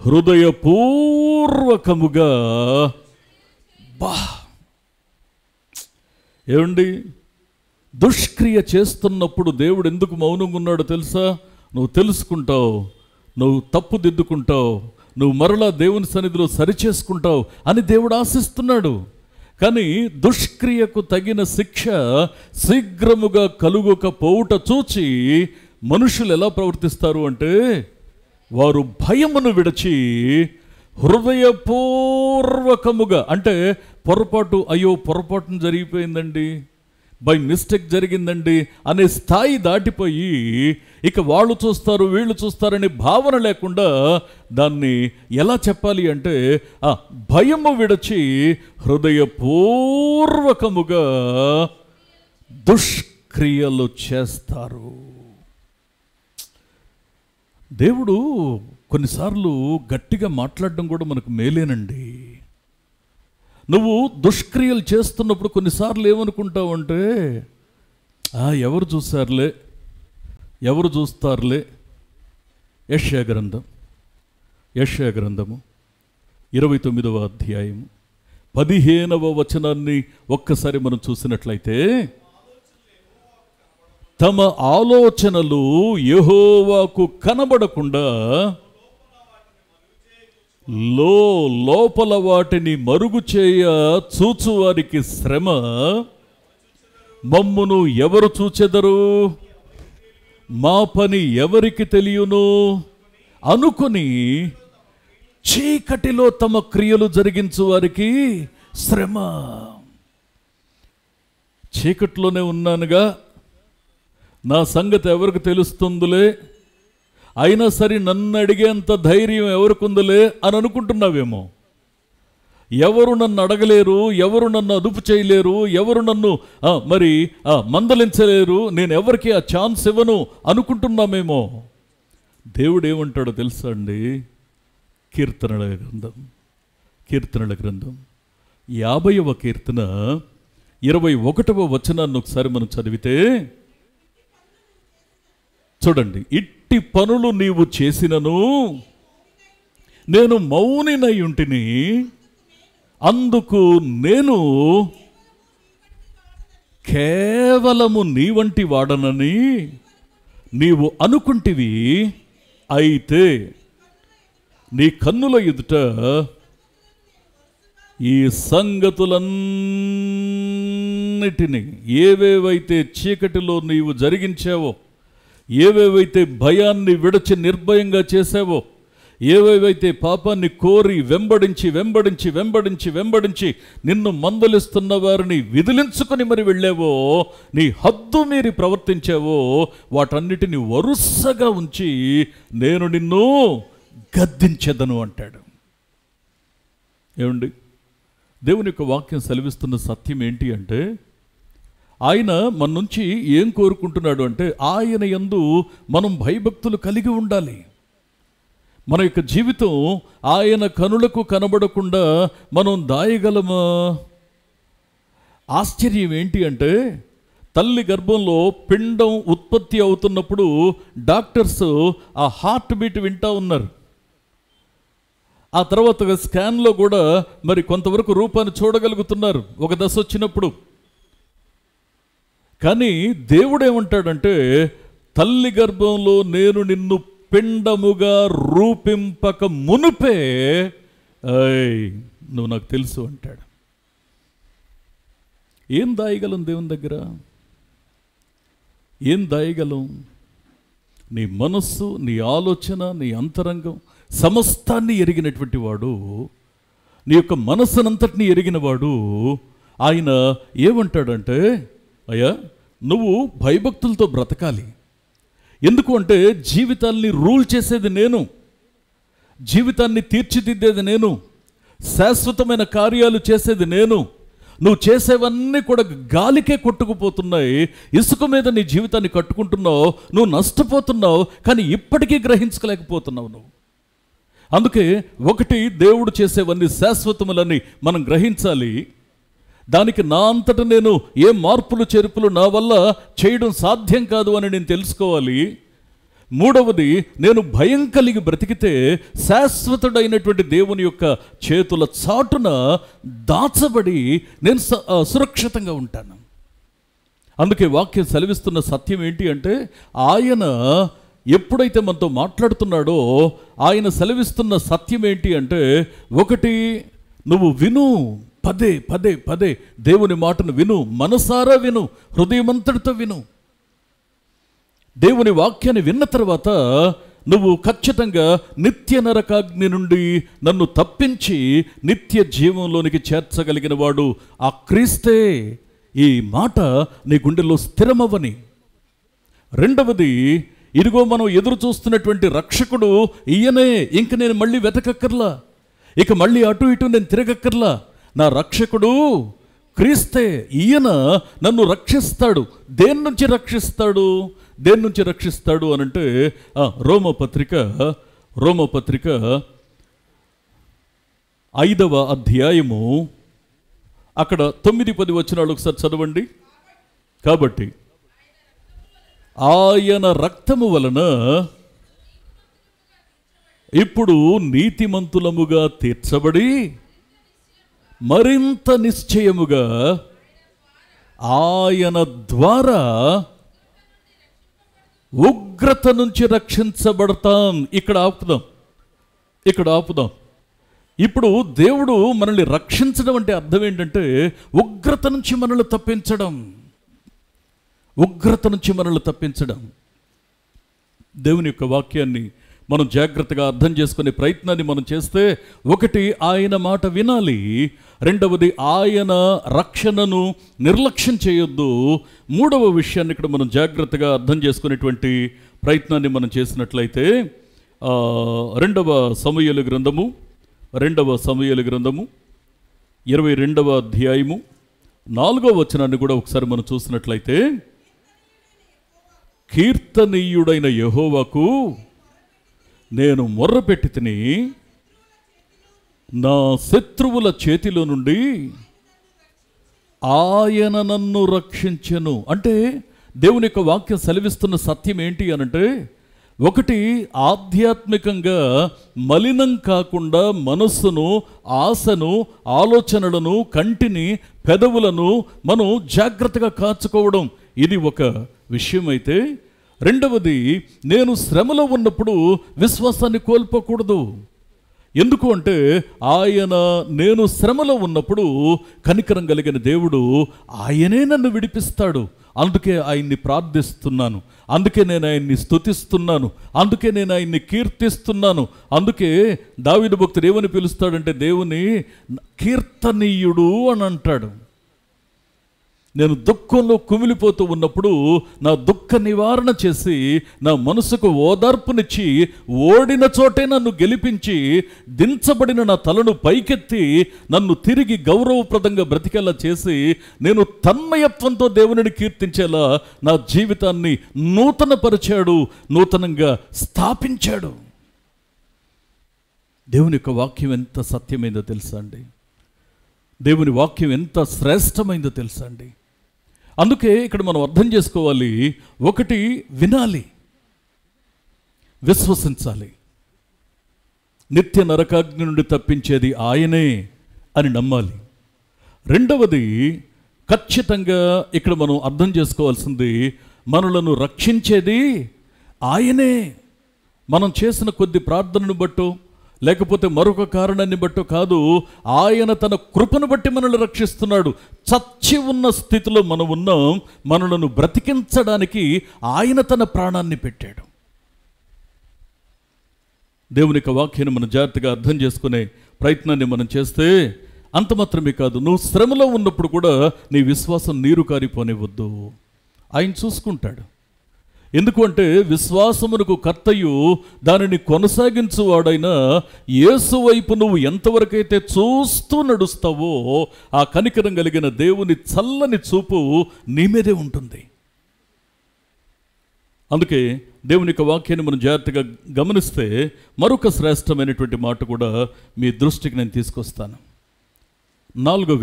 హృదయపూర్వకముగా ఏమండి, దుష్క్రియ చేస్తున్నప్పుడు దేవుడు ఎందుకు మౌనంగా ఉన్నాడో తెలుసా? నువ్వు తెలుసుకుంటావు, నువ్వు తప్పు దిద్దుకుంటావు, నువ్వు మరలా దేవుని సన్నిధిలో సరిచేసుకుంటావు అని దేవుడు ఆశిస్తున్నాడు. కానీ దుష్క్రియకు తగిన శిక్ష శీఘ్రముగా కలుగకపోవుట చూచి మనుషులు ఎలా ప్రవర్తిస్తారు అంటే, వారు భయమును విడచి హృదయపూర్వకముగా, అంటే పొరపాటును జరిగిపోయిందండి, బై మిస్టేక్ జరిగిందండి అనే స్థాయి దాటిపోయి ఇక వాళ్ళు చూస్తారు వీళ్ళు చూస్తారనే భావన లేకుండా దాన్ని ఎలా చెప్పాలి అంటే, ఆ భయము విడచి హృదయపూర్వకముగా దుష్క్రియలు చేస్తారు. దేవుడు కొన్నిసార్లు గట్టిగా మాట్లాడడం కూడా మనకు మేలేనండి. నువ్వు దుష్క్రియలు చేస్తున్నప్పుడు కొన్నిసార్లు ఏమనుకుంటావు అంటే, ఎవరు చూస్తారులే. యెషయా గ్రంథము 29వ అధ్యాయము 15వ వచనాన్ని ఒక్కసారి మనం చూసినట్లయితే, తమ ఆలోచనలు యెహోవాకు కనబడకుండా లోపల వాటిని మరుగు చేయ చూచువారికి శ్రమ, మమ్మును ఎవరు చూచెదరు, మా పని ఎవరికి తెలియను అనుకుని చీకటిలో తమ క్రియలు జరిగించు వారికి శ్రమ. చీకటిలోనే ఉన్నానుగా, నా సంగతి ఎవరికి తెలుస్తుందిలే, అయినా సరే నన్ను అడిగేంత ధైర్యం ఎవరికుందిలే అని అనుకుంటున్నావేమో. ఎవరు నన్ను అడగలేరు, ఎవరు నన్ను అదుపు చేయలేరు, ఎవరు నన్ను మందలించలేరు, నేను ఎవరికి ఆ ఛాన్స్ ఇవ్వను అనుకుంటున్నామేమో. దేవుడు ఏమంటాడో తెలుసా అండి? కీర్తనల గ్రంథం 50వ కీర్తన 21వ వచనాన్ని ఒకసారి మనం చదివితే చూడండి. ఇట్టి పనులు నీవు చేసినను నేను మౌనినై ఉంటిని, అందుకు నేను కేవలము నీ వంటి వాడనని నీవు అనుకుంటివి. అయితే నీ కన్నుల ఎదుట ఈ సంగతులన్నిటినీ, ఏవేవైతే చీకటిలో నీవు జరిగించావో, ఏవేవైతే భయాన్ని విడచి నిర్భయంగా చేసావో, ఏవేవైతే పాపాన్ని కోరి వెంబడించి వెంబడించి వెంబడించి వెంబడించి నిన్ను మందలిస్తున్న వారిని విదిలించుకొని మరి వెళ్ళావో, నీ హద్దు మీరి ప్రవర్తించావో, వాటన్నిటిని వరుసగా ఉంచి నేను నిన్ను గద్దించెదను అంటాడు. ఏమండి, దేవుని యొక్క వాక్యం సెలవిస్తున్న సత్యం ఏంటి అంటే, ఆయన మన నుంచి ఏం కోరుకుంటున్నాడు అంటే, ఆయన యందు మనం భయభక్తులు కలిగి ఉండాలి. మన యొక్క జీవితం ఆయన కనులకు కనబడకుండా మనం దాయగలమా? ఆశ్చర్యం ఏంటి అంటే, తల్లి గర్భంలో పిండం ఉత్పత్తి అవుతున్నప్పుడు డాక్టర్స్ ఆ హార్ట్ బీట్ వింటూ ఉన్నారు. ఆ తర్వాత స్కాన్లో కూడా మరి కొంతవరకు రూపాన్ని చూడగలుగుతున్నారు ఒక దశ వచ్చినప్పుడు. కానీ దేవుడు ఏమంటాడంటే, తల్లి గర్భంలో నేను నిన్ను పిండముగా రూపింపక మునుపే నువ్వు నాకు తెలుసు అంటాడు. ఏం దాయగలం దేవుని దగ్గర? ఏం దాయగలం? నీ మనస్సు, నీ ఆలోచన, నీ అంతరంగం సమస్తాన్ని ఎరిగినటువంటి వాడు, నీ యొక్క మనస్సునంతటిని ఎరిగిన వాడు ఆయన ఏమంటాడంటే, అయ్యా నువ్వు భయభక్తులతో బ్రతకాలి. ఎందుకు అంటే జీవితాన్ని రూల్ చేసేది నేను, జీవితాన్ని తీర్చిదిద్దేది నేను, శాశ్వతమైన కార్యాలు చేసేది నేను. నువ్వు చేసేవన్నీ కూడా గాలికే కొట్టుకుపోతున్నాయి. ఇసుక మీద నీ జీవితాన్ని కట్టుకుంటున్నావు, నువ్వు నష్టపోతున్నావు, కానీ ఇప్పటికీ గ్రహించలేకపోతున్నావు నువ్వు. అందుకే ఒకటి, దేవుడు చేసేవన్నీ శాశ్వతములని మనం గ్రహించాలి. దానికి నా అంతటా నేను ఏ మార్పులు చేర్పులు నా వల్ల చేయడం సాధ్యం కాదు అని నేను తెలుసుకోవాలి. మూడవది, నేను భయం కలిగి బ్రతికితే శాశ్వతుడైనటువంటి దేవుని యొక్క చేతుల చాటున దాచబడి నేను సురక్షితంగా ఉంటాను. అందుకే వాక్యం సెలవిస్తున్న సత్యం ఏంటి అంటే, ఆయన ఎప్పుడైతే మనతో మాట్లాడుతున్నాడో ఆయన సెలవిస్తున్న సత్యం ఏంటి అంటే, ఒకటి, నువ్వు విను, పదే పదే పదే దేవుని మాటను విను, మనసారా విను, హృదయమంతటితో విను. దేవుని వాక్యాన్ని విన్న తర్వాత నువ్వు ఖచ్చితంగా నిత్య నరకాగ్ని నుండి నన్ను తప్పించి నిత్య జీవంలోనికి చేర్చగలిగిన వాడు ఆ క్రీస్తే. ఈ మాట నీ గుండెల్లో స్థిరమవ్వని. రెండవది, ఇదిగో మనం ఎదురు చూస్తున్నటువంటి రక్షకుడు ఈయనే, ఇంక నేను మళ్ళీ వెతకక్కర్లా, ఇక మళ్ళీ అటు ఇటు నేను తిరగక్కర్లా. నా రక్షకుడు క్రీస్తే, ఈయన నన్ను రక్షిస్తాడు. దేని నుంచి రక్షిస్తాడు? దేని నుంచి రక్షిస్తాడు అనంటే, రోమపత్రిక 5వ అధ్యాయము అక్కడ 9-10 వచనాలు ఒకసారి చదవండి. కాబట్టి ఆయన రక్తము వలన ఇప్పుడు నీతిమంతులముగా తీర్చబడి మరింత నిశ్చయముగా ఆయన ద్వారా ఉగ్రత నుంచి రక్షించబడతాం. ఇక్కడ ఆపుదాం. ఇప్పుడు దేవుడు మనల్ని రక్షించడం అంటే అర్థం ఏంటంటే, ఉగ్రత నుంచి మనల్ని తప్పించడం. దేవుని యొక్క వాక్యాన్ని మనం జాగ్రత్తగా అర్థం చేసుకునే ప్రయత్నాన్ని మనం చేస్తే, ఒకటి, ఆయన మాట వినాలి. రెండవది, ఆయన రక్షణను నిర్లక్ష్యం చేయొద్దు. మూడవ విషయాన్ని ఇక్కడ మనం జాగ్రత్తగా అర్థం చేసుకునేటువంటి ప్రయత్నాన్ని మనం చేసినట్లయితే, రెండవ సమూయేలు గ్రంథము 22వ అధ్యాయము 4వ వచనాన్ని కూడా ఒకసారి మనం చూసినట్లయితే, కీర్తనీయుడైన యెహోవాకు నేను మొర్రపెట్టి తిని నా శత్రువుల చేతిలో నుండి ఆయన నన్ను రక్షించెను. అంటే దేవుని యొక్క వాక్యం సెలవిస్తున్న సత్యం ఏంటి అనంటే, ఒకటి, ఆధ్యాత్మికంగా మలినం కాకుండా మనస్సును, ఆశను, ఆలోచనలను, కంటిని, పెదవులను మనం జాగ్రత్తగా కాచుకోవడం, ఇది ఒక విషయం అయితే, రెండవది, నేను శ్రమలో ఉన్నప్పుడు విశ్వాసాన్ని కోల్పోకూడదు. ఎందుకు అంటే, నేను శ్రమలో ఉన్నప్పుడు కనికరం కలిగిన దేవుడు ఆయనే నన్ను విడిపిస్తాడు. అందుకే ఆయన్ని ప్రార్థిస్తున్నాను, అందుకే నేను ఆయన్ని స్తుతిస్తున్నాను, అందుకే నేను ఆయన్ని కీర్తిస్తున్నాను. అందుకే దావీదు భక్తుడు ఏమని పిలుస్తాడంటే, దేవుని కీర్తనీయుడు అని అంటాడు. నేను దుఃఖంలో కుమిలిపోతూ ఉన్నప్పుడు నా దుఃఖ నివారణ చేసి నా మనసుకు ఓదార్పునిచ్చి ఓడిన చోటే నన్ను గెలిపించి దించబడిన నా తలను పైకెత్తి నన్ను తిరిగి గౌరవప్రదంగా బ్రతికేలా చేసి నేను తన్మయత్వంతో దేవునిని కీర్తించేలా నా జీవితాన్ని నూతనపరిచాడు, నూతనంగా స్థాపించాడు. దేవుని యొక్క వాక్యం ఎంత సత్యమైందో తెలుసా అండి? దేవుని వాక్యం ఎంత శ్రేష్టమైందో తెలుసా అండి? అందుకే ఇక్కడ మనం అర్థం చేసుకోవాలి, ఒకటి, వినాలి, విశ్వసించాలి. నిత్య నరకాగ్ని నుండి తప్పించేది ఆయనే అని నమ్మాలి. రెండవది, ఖచ్చితంగా ఇక్కడ మనం అర్థం చేసుకోవాల్సింది, మనలను రక్షించేది ఆయనే. మనం చేసిన కొద్ది ప్రార్థనను బట్టో లేకపోతే మరొక కారణాన్ని బట్టో కాదు, ఆయన తన కృపను బట్టి మనల్ని రక్షిస్తున్నాడు. చచ్చి ఉన్న స్థితిలో మనం ఉన్నాం, మనలను బ్రతికించడానికి ఆయన తన ప్రాణాన్ని పెట్టాడు. దేవుని యొక్క వాక్యాన్ని మనం జాగ్రత్తగా అర్థం చేసుకునే ప్రయత్నాన్ని మనం చేస్తే, అంత మాత్రమే కాదు, నువ్వు శ్రమలో ఉన్నప్పుడు కూడా నీ విశ్వాసం నీరు కారిపోనివ్వద్దు. ఆయన చూసుకుంటాడు. ఎందుకు అంటే, విశ్వాసమునకు కర్తయు దానిని కొనసాగించువాడైన యేసు వైపు నువ్వు ఎంతవరకైతే చూస్తూ నడుస్తావో ఆ కనికరం కలిగిన దేవుని చల్లని చూపు నీ మీదే ఉంటుంది. అందుకే దేవుని యొక్క వాక్యాన్ని మనం జాగ్రత్తగా గమనిస్తే మరొక శ్రేష్టమైనటువంటి మాట కూడా మీ దృష్టికి నేను తీసుకొస్తాను. నాలుగో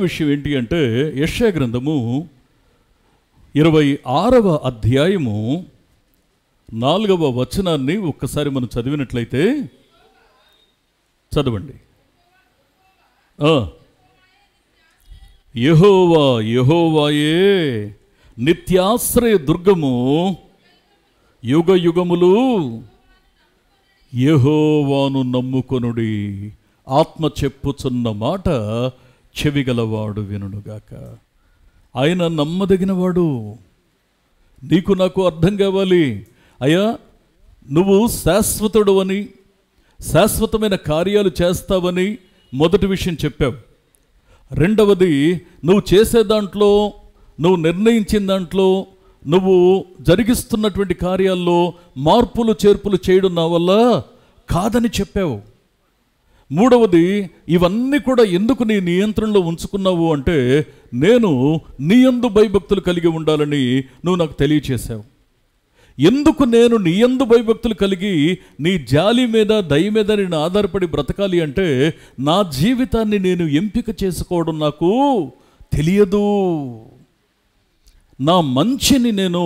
విషయం ఏంటి అంటే, యెషయా గ్రంథము 26వ అధ్యాయము 4వ వచనాన్ని ఒక్కసారి మనం చదివినట్లయితే, చదవండి. యెహోవా యెహోవాయే నిత్యాశ్రయ దుర్గము, యుగ యుగములు యెహోవాను నమ్ముకొనుడి. ఆత్మ చెప్పుచున్న మాట చెవిగలవాడు వినుగాక. ఆయన నమ్మదగినవాడు. నీకు నాకు అర్థం కావాలి, అయ్యా నువ్వు శాశ్వతుడు అని, శాశ్వతమైన కార్యాలు చేస్తావని మొదటి విషయం చెప్పావు. రెండవది, నువ్వు చేసే దాంట్లో, నువ్వు నిర్ణయించిన దాంట్లో, నువ్వు జరిగిస్తున్నటువంటి కార్యాల్లో మార్పులు చేర్పులు చేయడం నా వల్ల కాదని చెప్పావు. మూడవది, ఇవన్నీ కూడా ఎందుకు నీ నియంత్రణలో ఉంచుకున్నావు అంటే, నేను నీ యందు భయభక్తులు కలిగి ఉండాలని నువ్వు నాకు తెలియచేశావు. ఎందుకు నేను నీ యందు భయభక్తులు కలిగి నీ జాలి మీద, దయ మీద నేను ఆధారపడి బ్రతకాలి అంటే, నా జీవితాన్ని నేను ఎంపిక చేసుకోవడం నాకు తెలియదు. నా మంచిని నేను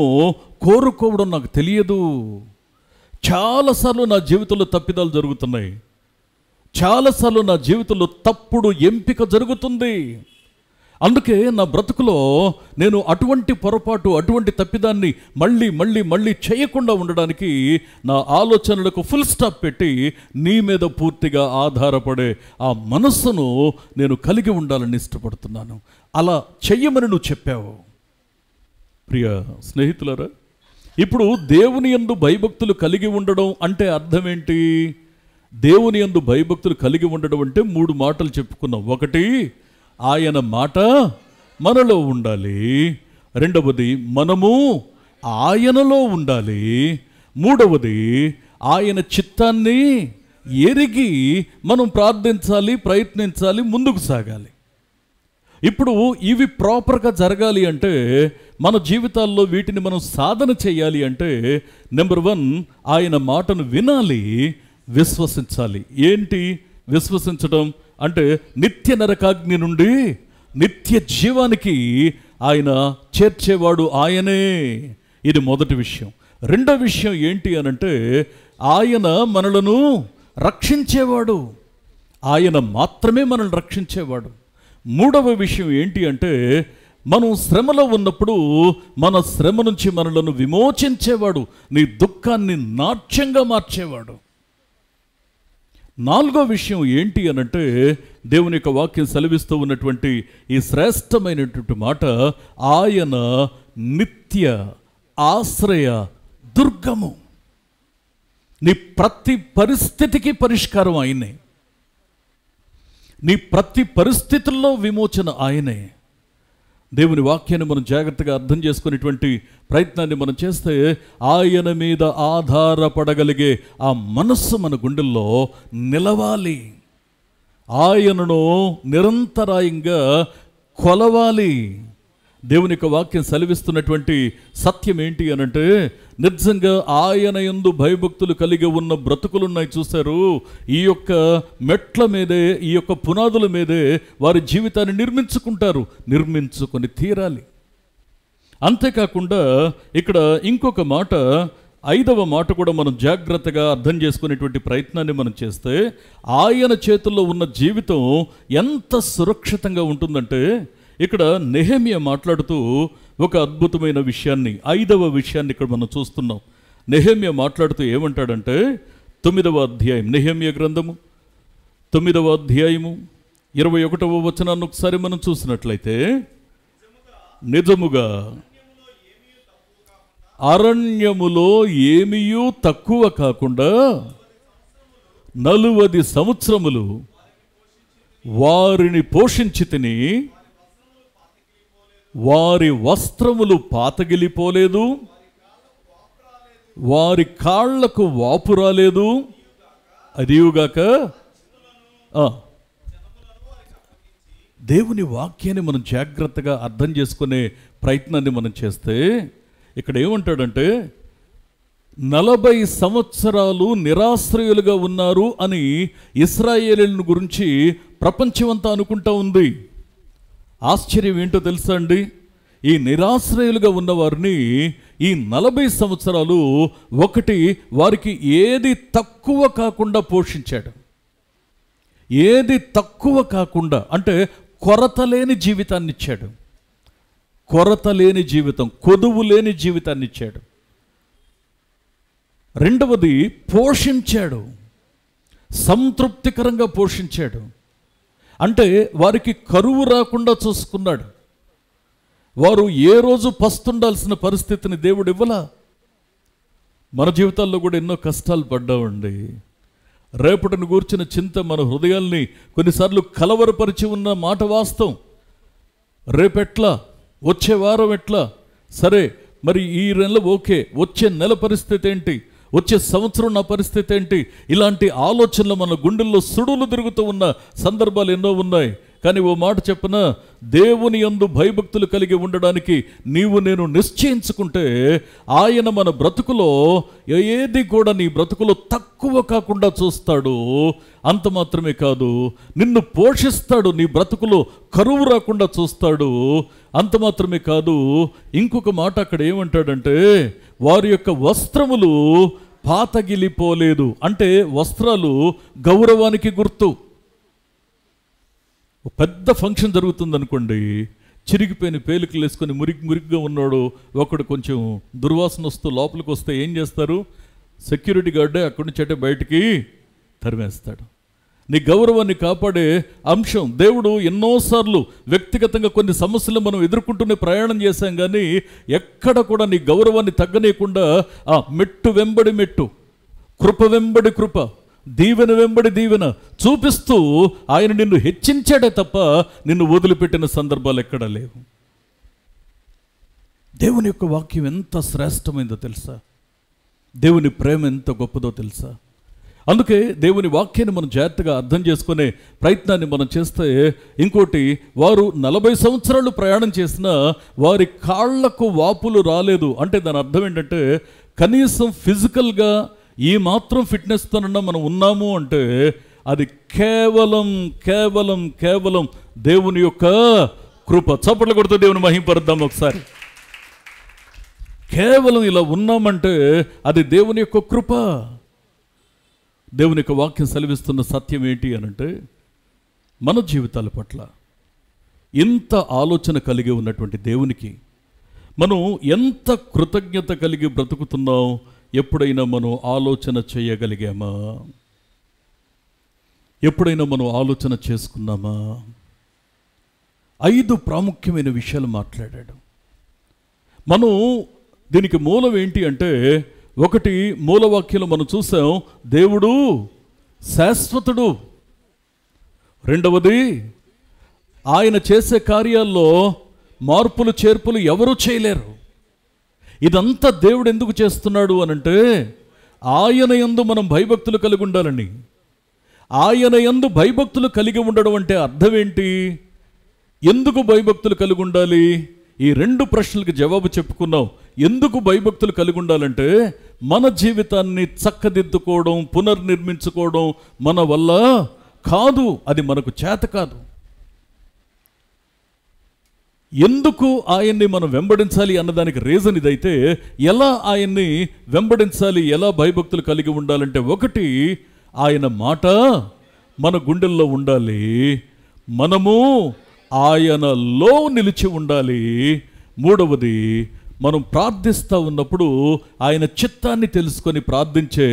కోరుకోవడం నాకు తెలియదు. చాలాసార్లు నా జీవితంలో తప్పిదాలు జరుగుతున్నాయి. చాలాసార్లు నా జీవితంలో తప్పుడు ఎంపిక జరుగుతుంది. అందుకే నా బ్రతుకులో నేను అటువంటి పొరపాటు, అటువంటి తప్పిదాన్ని మళ్ళీ మళ్ళీ మళ్ళీ చేయకుండా ఉండడానికి నా ఆలోచనలకు ఫుల్ స్టాప్ పెట్టి నీ మీద పూర్తిగా ఆధారపడే ఆ మనస్సును నేను కలిగి ఉండాలని ఇష్టపడుతున్నాను. అలా చెయ్యమని నువ్వు చెప్పావు. ప్రియ స్నేహితులారా, ఇప్పుడు దేవుని యందు భయభక్తులు కలిగి ఉండడం అంటే అర్థం ఏంటి? దేవుని యందు భయభక్తులు కలిగి ఉండడం అంటే 3 మాటలు చెప్పుకున్నాం. ఒకటి, ఆయన మాట మనలో ఉండాలి. రెండవది, మనము ఆయనలో ఉండాలి. మూడవది, ఆయన చిత్తాన్ని ఎరిగి మనం ప్రార్థించాలి, ప్రయత్నించాలి, ముందుకు సాగాలి. ఇప్పుడు ఇవి ప్రాపర్గా జరగాలి అంటే, మన జీవితాల్లో వీటిని మనం సాధన చేయాలి అంటే, నెంబర్ 1, ఆయన మాటను వినాలి, విశ్వసించాలి. ఏంటి విశ్వసించడం అంటే? నిత్య నరకాగ్ని నుండి నిత్య జీవానికి ఆయన చేర్చేవాడు ఆయనే. ఇది మొదటి విషయం. రెండో విషయం ఏంటి అనంటే, ఆయన మనలను రక్షించేవాడు, ఆయన మాత్రమే మనల్ని రక్షించేవాడు. మూడవ విషయం ఏంటి అంటే, మనం శ్రమలో ఉన్నప్పుడు మన శ్రమ నుంచి మనలను విమోచించేవాడు, నీ దుఃఖాన్ని నాట్యంగా మార్చేవాడు. నాలుగో విషయం ఏంటి అనంటే, దేవుని యొక్క వాక్యం సెలవిస్తూ ఉన్నటువంటి ఈ శ్రేష్టమైనటువంటి మాట, ఆయన నిత్య ఆశ్రయ దుర్గము. నీ ప్రతి పరిస్థితికి పరిష్కారం ఆయనే, నీ ప్రతి పరిస్థితుల్లో విమోచన ఆయనే. దేవుని వాక్యాన్ని మనం జాగ్రత్తగా అర్థం చేసుకునేటువంటి ప్రయత్నాన్ని మనం చేస్తే, ఆయన మీద ఆధారపడగలిగే ఆ మనస్సు మన గుండెల్లో నిలవాలి, ఆయనను నిరంతరాయంగా కొలవాలి. దేవుని యొక్క వాక్యం సెలవిస్తున్నటువంటి సత్యం ఏంటి అనంటే, నిజంగా ఆయన యందు భయభక్తులు కలిగి ఉన్న బ్రతుకులున్నాయి చూశారు. ఈ యొక్క మెట్ల మీదే, ఈ యొక్క పునాదుల మీదే వారి జీవితాన్ని నిర్మించుకుంటారు, నిర్మించుకొని తీరాలి. అంతేకాకుండా ఇక్కడ ఇంకొక మాట, 5వ మాట కూడా మనం జాగ్రత్తగా అర్థం చేసుకునేటువంటి ప్రయత్నాన్ని మనం చేస్తే, ఆయన చేతుల్లో ఉన్న జీవితం ఎంత సురక్షితంగా ఉంటుందంటే, ఇక్కడ నెహెమ్యా మాట్లాడుతూ ఒక అద్భుతమైన విషయాన్ని, 5వ విషయాన్ని ఇక్కడ మనం చూస్తున్నాం. నెహెమ్యా మాట్లాడుతూ ఏమంటాడంటే, 9వ అధ్యాయం, నెహెమ్యా గ్రంథము 9వ అధ్యాయము 21వ వచనాన్ని ఒకసారి మనం చూసినట్లయితే, నిజముగా అరణ్యములో ఏమీయూ తక్కువ కాకుండా 40 సంవత్సరములు వారిని పోషించి తిని, వారి వస్త్రములు పాతగిలిపోలేదు, వారి కాళ్లకు వాపు రాలేదు. అదియుగాక దేవుని వాక్యాన్ని మనం జాగ్రత్తగా అర్థం చేసుకునే ప్రయత్నాన్ని మనం చేస్తే, ఇక్కడ ఏమంటాడంటే, 40 సంవత్సరాలు నిరాశ్రయులుగా ఉన్నారు అని ఇశ్రాయేలీయుల గురించి ప్రపంచమంతా అనుకుంటా ఉంది. ఆశ్చర్యం ఏంటో తెలుసా అండి? ఈ నిరాశ్రయులుగా ఉన్నవారిని ఈ 40 సంవత్సరాలు ఒకటి వారికి ఏది తక్కువ కాకుండా పోషించాడు. ఏది తక్కువ కాకుండా అంటే కొరత లేని జీవితాన్ని ఇచ్చాడు, కొరత లేని జీవితం, కొదువు లేని జీవితాన్ని ఇచ్చాడు. రెండవది, పోషించాడు, సంతృప్తికరంగా పోషించాడు. అంటే వారికి కరువు రాకుండా చూసుకున్నాడు. వారు ఏ రోజు పస్తుండాల్సిన పరిస్థితిని దేవుడు ఇవ్వలా. మన జీవితాల్లో కూడా ఎన్నో కష్టాలు పడ్డామండి. రేపటిని గూర్చిన చింత మన హృదయాల్ని కొన్నిసార్లు కలవరపరిచి ఉన్న మాట వాస్తవం. రేపెట్లా, వచ్చే వారం ఎట్లా, సరే మరి ఈ నెల ఓకే, వచ్చే నెల పరిస్థితి ఏంటి, వచ్చే సంవత్సరం నా పరిస్థితి ఏంటి, ఇలాంటి ఆలోచనలు మన గుండెల్లో సుడులు తిరుగుతూ ఉన్న సందర్భాలు ఎన్నో ఉన్నాయి. కానీ ఓ మాట చెప్పనా, దేవుని యందు భయభక్తులు కలిగి ఉండడానికి నీవు నేను నిశ్చయించుకుంటే, ఆయన మన బ్రతుకులో ఏది కూడా నీ బ్రతుకులో తక్కువ కాకుండా చూస్తాడు. అంత మాత్రమే కాదు, నిన్ను పోషిస్తాడు, నీ బ్రతుకులో కరువు రాకుండా చూస్తాడు. అంత మాత్రమే కాదు, ఇంకొక మాట అక్కడ ఏమంటాడంటే, వారి యొక్క వస్త్రములు పాతగిలిపోలేదు. అంటే వస్త్రాలు గౌరవానికి గుర్తు. పెద్ద ఫంక్షన్ జరుగుతుందనుకోండి, చిరిగిపోయిన పేలికలు వేసుకొని మురిగ్గా ఉన్నాడు ఒకడు, కొంచెం దుర్వాసన వస్తూ లోపలికి వస్తే ఏం చేస్తారు? సెక్యూరిటీ గార్డే అక్కడి నుంచి అంటే బయటికి తరిమేస్తాడు. నీ గౌరవాన్ని కాపాడే అంశం. దేవుడు ఎన్నోసార్లు వ్యక్తిగతంగా కొన్ని సమస్యలు మనం ఎదుర్కొంటూనే ప్రయాణం చేశాం, కానీ ఎక్కడ కూడా నీ గౌరవాన్ని తగ్గనీయకుండా ఆ మెట్టు వెంబడి మెట్టు, కృప వెంబడి కృప, దీవెన వెంబడి దీవెన చూపిస్తూ ఆయన నిన్ను హెచ్చించాడే తప్ప నిన్ను వదిలిపెట్టిన సందర్భాలు ఎక్కడా లేవు. దేవుని యొక్క వాక్యం ఎంత శ్రేష్టమైందో తెలుసా? దేవుని ప్రేమ ఎంత గొప్పదో తెలుసా? అందుకే దేవుని వాక్యాన్ని మనం జాగ్రత్తగా అర్థం చేసుకునే ప్రయత్నాన్ని మనం చేస్తే, ఇంకోటి, వారు 40 సంవత్సరాలు ప్రయాణం చేసినా వారి కాళ్లకు వాపులు రాలేదు అంటే దాని అర్థం ఏంటంటే, కనీసం ఫిజికల్గా ఈ మాత్రం ఫిట్నెస్తోనన్నా మనం ఉన్నాము అంటే అది కేవలం కేవలం కేవలం దేవుని యొక్క కృప. చప్పట్లు కొడుతూ దేవుని మహింపరుద్దాం ఒకసారి. కేవలం ఇలా ఉన్నామంటే అది దేవుని యొక్క కృప. దేవుని యొక్క వాక్యం సెలవిస్తున్న సత్యం ఏంటి అనంటే, మన జీవితాల పట్ల ఇంత ఆలోచన కలిగి ఉన్నటువంటి దేవునికి మనం ఎంత కృతజ్ఞత కలిగి బ్రతుకుతున్నాం ఎప్పుడైనా మనం ఆలోచన చేయగలిగామా? ఎప్పుడైనా మనం ఆలోచన చేసుకున్నామా? 5 ప్రాముఖ్యమైన విషయాలు మాట్లాడాడు. మనం దీనికి మూలం ఏంటి అంటే, ఒకటి, మూలవాక్యంలో మనం చూసాం, దేవుడు శాశ్వతుడు. రెండవది, ఆయన చేసే కార్యాల్లో మార్పులు చేర్పులు ఎవరూ చేయలేరు. ఇదంతా దేవుడు ఎందుకు చేస్తున్నాడు అనంటే, ఆయన యందు మనం భయభక్తులు కలిగి ఉండాలని. ఆయన యందు భయభక్తులు కలిగి ఉండడం అంటే అర్థం ఏంటి? ఎందుకు భయభక్తులు కలిగి ఉండాలి? ఈ 2 ప్రశ్నలకు జవాబు చెప్పుకున్నాం. ఎందుకు భయభక్తులు కలిగి ఉండాలంటే, మన జీవితాన్ని చక్కదిద్దుకోవడం, పునర్నిర్మించుకోవడం మన వల్ల కాదు, అది మనకు చేత కాదు. ఎందుకు ఆయన్ని మనం వెంబడించాలి అన్నదానికి రీజన్ ఇదైతే, ఎలా ఆయన్ని వెంబడించాలి, ఎలా భయభక్తులు కలిగి ఉండాలంటే, ఒకటి, ఆయన మాట మన గుండెల్లో ఉండాలి, మనము ఆయనలో నిలిచి ఉండాలి. మూడవది, మనం ప్రార్థిస్తూ ఉన్నప్పుడు ఆయన చిత్తాన్ని తెలుసుకొని ప్రార్థించే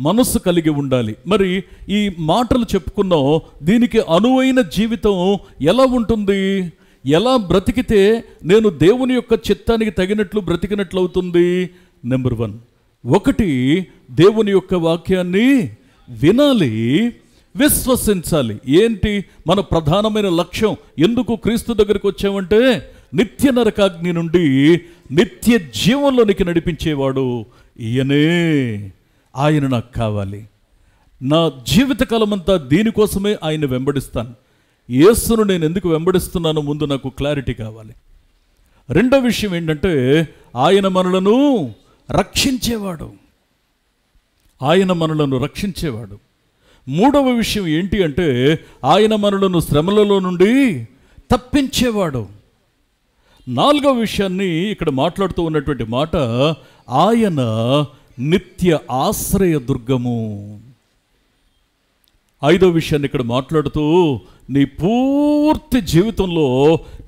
మనస్సు కలిగి ఉండాలి. మరి ఈ మాటలు చెప్పుకున్నాం, దీనికి అనువైన జీవితం ఎలా ఉంటుంది? ఎలా బ్రతికితే నేను దేవుని యొక్క చిత్తానికి తగినట్లు బ్రతికినట్లు అవుతుంది? నెంబర్ 1, ఒకటి, దేవుని యొక్క వాక్యాన్ని వినాలి, విశ్వసించాలి. ఏంటి మన ప్రధానమైన లక్ష్యం? ఎందుకు క్రీస్తు దగ్గరికి వచ్చామంటే, నిత్య నరకాగ్ని నుండి నిత్య జీవంలోనికి నడిపించేవాడు ఈయనే. ఆయన నాకు కావాలి. నా జీవితకాలం అంతా దీనికోసమే ఆయన వెంబడిస్తాను. యేసును నేను ఎందుకు వెంబడిస్తున్నానో ముందు నాకు క్లారిటీ కావాలి. రెండో విషయం ఏంటంటే, ఆయన మనలను రక్షించేవాడు. ఆయన మనలను రక్షించేవాడు. మూడవ విషయం ఏంటి అంటే, ఆయన మనలను శ్రమలలో నుండి తప్పించేవాడు. నాలుగవ విషయాన్ని ఇక్కడ మాట్లాడుతూ ఉన్నటువంటి మాట, ఆయన నిత్య ఆశ్రయ దుర్గము. ఐదవ విషయాన్ని ఇక్కడ మాట్లాడుతూ, నీ పూర్తి జీవితంలో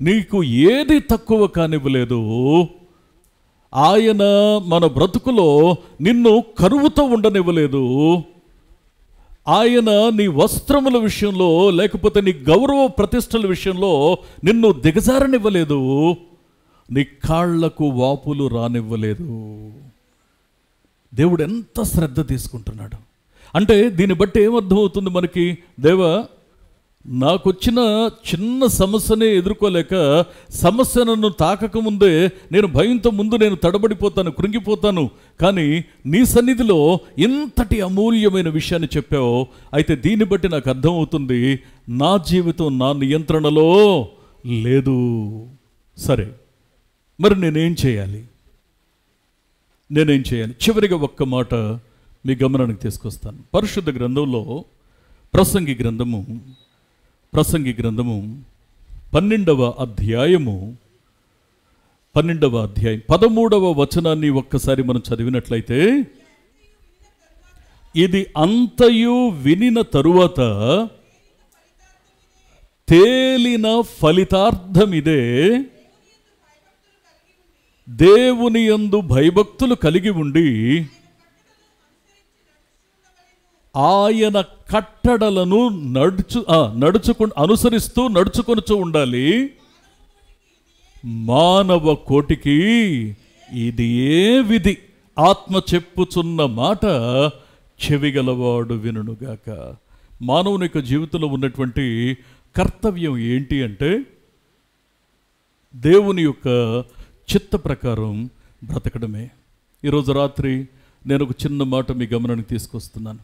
నీకు ఏది తక్కువ కానివ్వలేదు. ఆయన మన బ్రతుకులో నిన్ను కరువుతో ఉండనివ్వలేదు. ఆయన నీ వస్త్రముల విషయంలో, లేకపోతే నీ గౌరవ ప్రతిష్టల విషయంలో నిన్ను దిగజారనివ్వలేదు. నీ కాళ్లకు వాపులు రానివ్వలేదు. దేవుడు ఎంత శ్రద్ధ తీసుకుంటున్నాడు అంటే, దీన్ని బట్టి ఏమర్థమవుతుంది మనకి? దేవా, నాకొచ్చిన చిన్న సమస్యనే ఎదుర్కోలేక, సమస్య నన్ను తాకకముందే నేను భయంతో ముందు నేను తడబడిపోతాను, కృంగిపోతాను. కానీ నీ సన్నిధిలో ఇంతటి అమూల్యమైన విషయాన్ని చెప్పావు. అయితే దీన్ని బట్టి నాకు అర్థమవుతుంది, నా జీవితం నా నియంత్రణలో లేదు. సరే, మరి నేనేం చేయాలి? చివరిగా ఒక్క మాట మీ గమనానికి తీసుకొస్తాను. పరిశుద్ధ గ్రంథంలో ప్రసంగి గ్రంథము 12వ అధ్యాయము 13వ వచనాన్ని ఒక్కసారి మనం చదివినట్లయితే, ఇది అంతయు వినిన తరువాత తేలిన ఫలితార్థమిదే, దేవుని యందు భయభక్తులు కలిగి ఉండి ఆయన కట్టడలను అనుసరిస్తూ నడుచుకొనుచూ ఉండాలి. మానవ కోటికి ఇది ఏ విధి, ఆత్మ చెప్పుచున్న మాట చెవిగలవాడు వినుగాక. మానవుని యొక్క జీవితంలో ఉన్నటువంటి కర్తవ్యం ఏంటి అంటే దేవుని యొక్క చిత్త ప్రకారం బ్రతకడమే. ఈరోజు రాత్రి నేను ఒక చిన్న మాట మీ గమనానికి తీసుకొస్తున్నాను.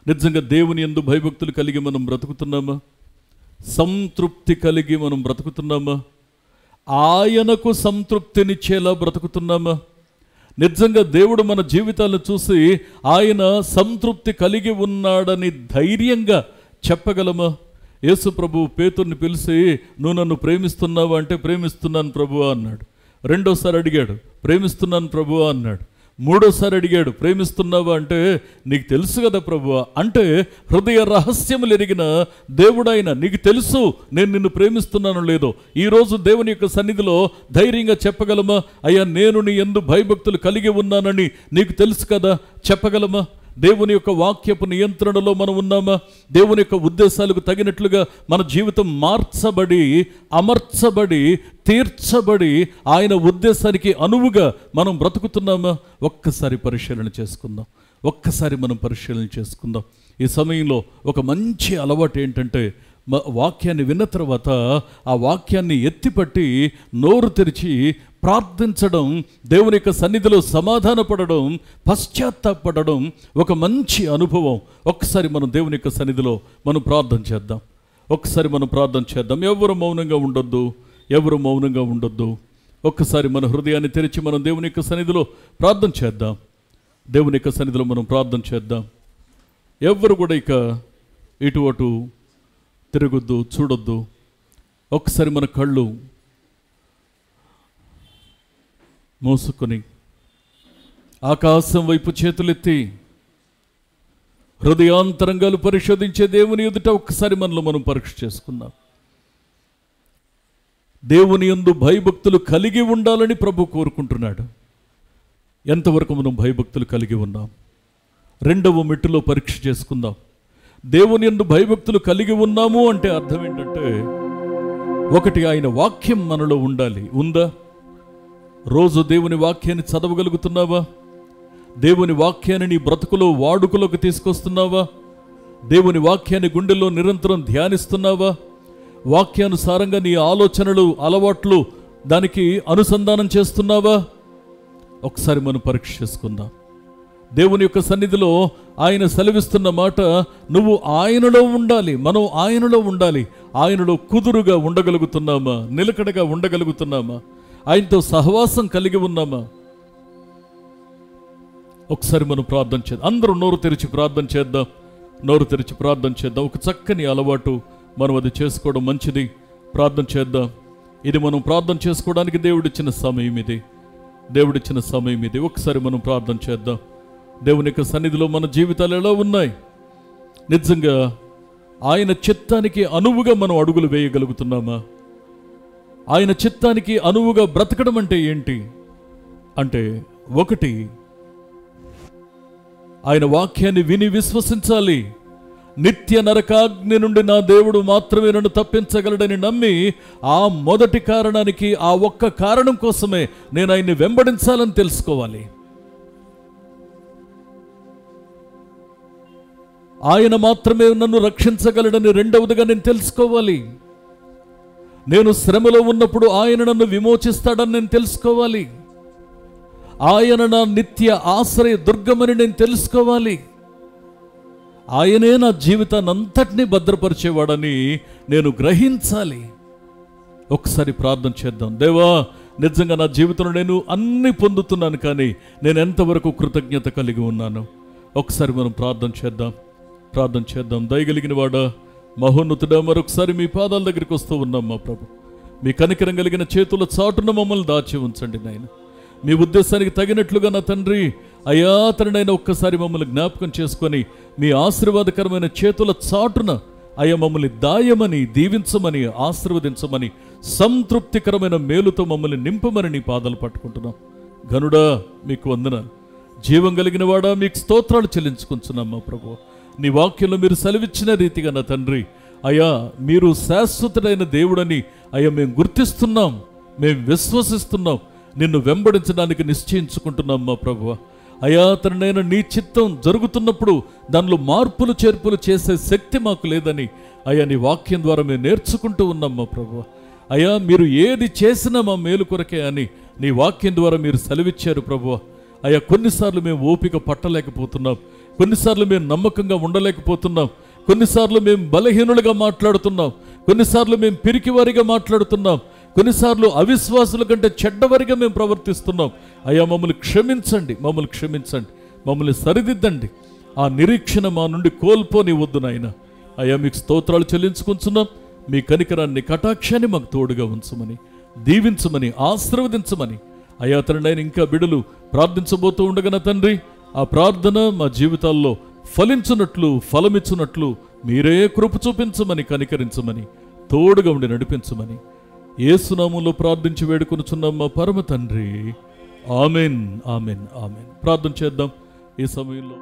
నిజంగా దేవుని యందు భయభక్తులు కలిగి మనం బ్రతుకుతున్నామా? సంతృప్తి కలిగి మనం బ్రతుకుతున్నామా? ఆయనకు సంతృప్తినిచ్చేలా బ్రతుకుతున్నామా? నిజంగా దేవుడు మన జీవితాలను చూసి ఆయన సంతృప్తి కలిగి ఉన్నాడని ధైర్యంగా చెప్పగలమా? యేసు ప్రభు పేతుర్ని పిలిచి, నువ్వు నన్ను ప్రేమిస్తున్నావా అంటే ప్రేమిస్తున్నాను ప్రభువా అన్నాడు. రెండోసారి అడిగాడు, ప్రేమిస్తున్నాను ప్రభువా అన్నాడు. మూడోసారి అడిగాడు, ప్రేమిస్తున్నావా అంటే నీకు తెలుసు కదా ప్రభువా. అంటే హృదయ రహస్యములు ఎరిగిన దేవుడైన నీకు తెలుసు నేను నిన్ను ప్రేమిస్తున్నాను లేదో. ఈరోజు దేవుని యొక్క సన్నిధిలో ధైర్యంగా చెప్పగలమా? అయ్యా నేను నీ యందు భయభక్తులు కలిగి ఉన్నానని నీకు తెలుసు కదా చెప్పగలమా? దేవుని యొక్క వాక్యపు నియంత్రణలో మనం ఉన్నామా? దేవుని యొక్క ఉద్దేశాలకు తగినట్లుగా మన జీవితం మార్చబడి, అమర్చబడి, తీర్చబడి ఆయన ఉద్దేశానికి అనువుగా మనం బ్రతుకుతున్నామా? ఒక్కసారి పరిశీలన చేసుకుందాం. ఒక్కసారి మనం పరిశీలన చేసుకుందాం. ఈ సమయంలో ఒక మంచి అలవాటు ఏంటంటే, వాక్యాన్ని విన్న తర్వాత ఆ వాక్యాన్ని ఎత్తిపట్టి నోరు తెరిచి ప్రార్థించడం, దేవుని యొక్క సన్నిధిలో సమాధానపడడం, పశ్చాత్తాపడడం ఒక మంచి అనుభవం. ఒక్కసారి మనం దేవుని యొక్క సన్నిధిలో మనం ప్రార్థన చేద్దాం. ఒక్కసారి మనం ప్రార్థన చేద్దాం. ఎవరు మౌనంగా ఉండొద్దు, ఎవరు మౌనంగా ఉండొద్దు. ఒక్కసారి మన హృదయాన్ని తెరిచి మనం దేవుని యొక్క సన్నిధిలో ప్రార్థన చేద్దాం. దేవుని యొక్క సన్నిధిలో మనం ప్రార్థన చేద్దాం. ఎవరు కూడా ఇక ఇటు అటు తిరగొద్దు, చూడొద్దు. ఒక్కసారి మన కళ్ళు మోసుకొని ఆకాశం వైపు చేతులెత్తి హృదయాంతరంగాలు పరిశోధించే దేవుని ఎదుట ఒక్కసారి మనలో మనం పరీక్ష చేసుకుందాం. దేవుని యందు భయభక్తులు కలిగి ఉండాలని ప్రభు కోరుకుంటున్నాడు. ఎంతవరకు మనం భయభక్తులు కలిగి ఉన్నాం? రెండవ మెట్టులో పరీక్ష చేసుకుందాం. దేవుని యందు భయభక్తులు కలిగి ఉన్నాము అంటే అర్థం ఏంటంటే, ఒకటి ఆయన వాక్యం మనలో ఉండాలి. ఉందా? రోజు దేవుని వాక్యాన్ని చదవగలుగుతున్నావా? దేవుని వాక్యాన్ని నీ బ్రతుకులో వాడుకలోకి తీసుకొస్తున్నావా? దేవుని వాక్యాన్ని గుండెల్లో నిరంతరం ధ్యానిస్తున్నావా? వాక్యానుసారంగా నీ ఆలోచనలు, అలవాట్లు దానికి అనుసంధానం చేస్తున్నావా? ఒకసారి మనం పరీక్ష చేసుకుందాం. దేవుని యొక్క సన్నిధిలో ఆయన సెలవిస్తున్న మాట, నువ్వు ఆయనలో ఉండాలి, మనం ఆయనలో ఉండాలి. ఆయనలో కుదురుగా ఉండగలుగుతున్నామా? నిలకడగా ఉండగలుగుతున్నామా? ఆయనతో సహవాసం కలిగి ఉన్నామా? ఒకసారి మనం ప్రార్థన చేద్దాం. అందరూ నోరు తెరిచి ప్రార్థన చేద్దాం. నోరు తెరిచి ప్రార్థన చేద్దాం. ఒక చక్కని అలవాటు, మనం అది చేసుకోవడం మంచిది. ప్రార్థన చేద్దాం. ఇది మనం ప్రార్థన చేసుకోవడానికి దేవుడిచ్చిన సమయం ఇది. దేవుడిచ్చిన సమయం ఇది. ఒకసారి మనం ప్రార్థన చేద్దాం. దేవుని యొక్క సన్నిధిలో మన జీవితాలు ఎలా ఉన్నాయి? నిజంగా ఆయన చిత్తానికి అనువుగా మనం అడుగులు వేయగలుగుతున్నామా? ఆయన చిత్తానికి అనువుగా బ్రతకడం అంటే ఏంటి అంటే, ఒకటి, ఆయన వాక్యాన్ని విని విశ్వసించాలి. నిత్య నరకాగ్ని నుండి నా దేవుడు మాత్రమే నన్ను తప్పించగలడని నమ్మి, ఆ మొదటి కారణానికి, ఆ ఒక్క కారణం కోసమే నేను ఆయన్ని వెంబడించాలని తెలుసుకోవాలి. ఆయన మాత్రమే నన్ను రక్షించగలడని రెండవదిగా నేను తెలుసుకోవాలి. నేను శ్రమలో ఉన్నప్పుడు ఆయన నన్ను విమోచిస్తాడని నేను తెలుసుకోవాలి. ఆయన నా నిత్య ఆశ్రయ దుర్గమని నేను తెలుసుకోవాలి. ఆయనే నా జీవితాన్ని అంతటినీ భద్రపరిచేవాడని నేను గ్రహించాలి. ఒకసారి ప్రార్థన చేద్దాం. దేవా, నిజంగా నా జీవితంలో నేను అన్ని పొందుతున్నాను, కానీ నేను ఎంతవరకు కృతజ్ఞత కలిగి ఉన్నాను? ఒకసారి మనం ప్రార్థన చేద్దాం. ప్రార్థన చేద్దాం. దయగలిగిన వాడా, మహోన్నతుడా, మరొకసారి మీ పాదాల దగ్గరికి వస్తూ ఉన్నాం మా ప్రభు. మీ కనికరం కలిగిన చేతుల చాటున మమ్మల్ని దాచి ఉంచండి నాయన. మీ ఉద్దేశానికి తగినట్లుగా నా తండ్రి, అయా తండ్రి, ఒక్కసారి మమ్మల్ని జ్ఞాపకం చేసుకొని మీ ఆశీర్వాదకరమైన చేతుల చాటున అయ్యా మమ్మల్ని దాయమని, దీవించమని, ఆశీర్వదించమని, సంతృప్తికరమైన మేలుతో మమ్మల్ని నింపమని నీ పాదాలు పట్టుకుంటున్నాం. ఘనుడా, మీకు వందనాలు. జీవం కలిగిన వాడా, మీకు స్తోత్రాలు చెల్లించుకుంటున్నాం మా ప్రభు. నీ వాక్యంలో మీరు సెలవిచ్చిన రీతిగా నా తండ్రి అయ్యా మీరు శాశ్వతుడైన దేవుడని అయ్యా మేము గుర్తిస్తున్నాం, మేము విశ్వసిస్తున్నాం, నిన్ను వెంబడించడానికి నిశ్చయించుకుంటున్నాం మా ప్రభువా. అయ్యా తండ్రి నీ చిత్తం జరుగుతున్నప్పుడు దానిలో మార్పులు చేర్పులు చేసే శక్తి మాకు లేదని అయ్యా నీ వాక్యం ద్వారా మేము నేర్చుకుంటూ ఉన్నాం మా ప్రభువా. అయ్యా మీరు ఏది చేసినా మా మేలు కొరకే అని నీ వాక్యం ద్వారా మీరు సెలవిచ్చారు ప్రభువా. అయ్యా కొన్నిసార్లు మేము ఓపిక పట్టలేకపోతున్నాం, కొన్నిసార్లు మేము నమ్మకంగా ఉండలేకపోతున్నాం, కొన్నిసార్లు మేము బలహీనులుగా మాట్లాడుతున్నాం, కొన్నిసార్లు మేము పిరికివారిగా మాట్లాడుతున్నాం, కొన్నిసార్లు అవిశ్వాసుల కంటే చెడ్డవారిగా మేము ప్రవర్తిస్తున్నాం. అయ్యా మమ్మల్ని క్షమించండి, మమ్మల్ని క్షమించండి, మమ్మల్ని సరిదిద్దండి. ఆ నిరీక్షణ మా నుండి కోల్పోనివద్దు నాయన. అయ్యా మీకు స్తోత్రాలు చెల్లించుకుంటున్నాం. మీ కనికరాన్ని కటాక్షాన్ని మాకు తోడుగా ఉంచమని, దీవించమని, ఆశీర్వదించమని అయ్యా తండ్రి ఇంకా బిడ్డలు ప్రార్థించబోతూ ఉండగా తండ్రి ఆ ప్రార్థన మా జీవితాల్లో ఫలించున్నట్లు ఫలమిచ్చున్నట్లు మీరే కృప చూపించమని, కనికరించమని, తోడుగా ఉండి నడిపించమని యేసునామములో ప్రార్థించి వేడుకొనుచున్నాం మా పరమ తండ్రి. Amen, amen, amen. ప్రార్థన చేద్దాం ఈ సమయంలో.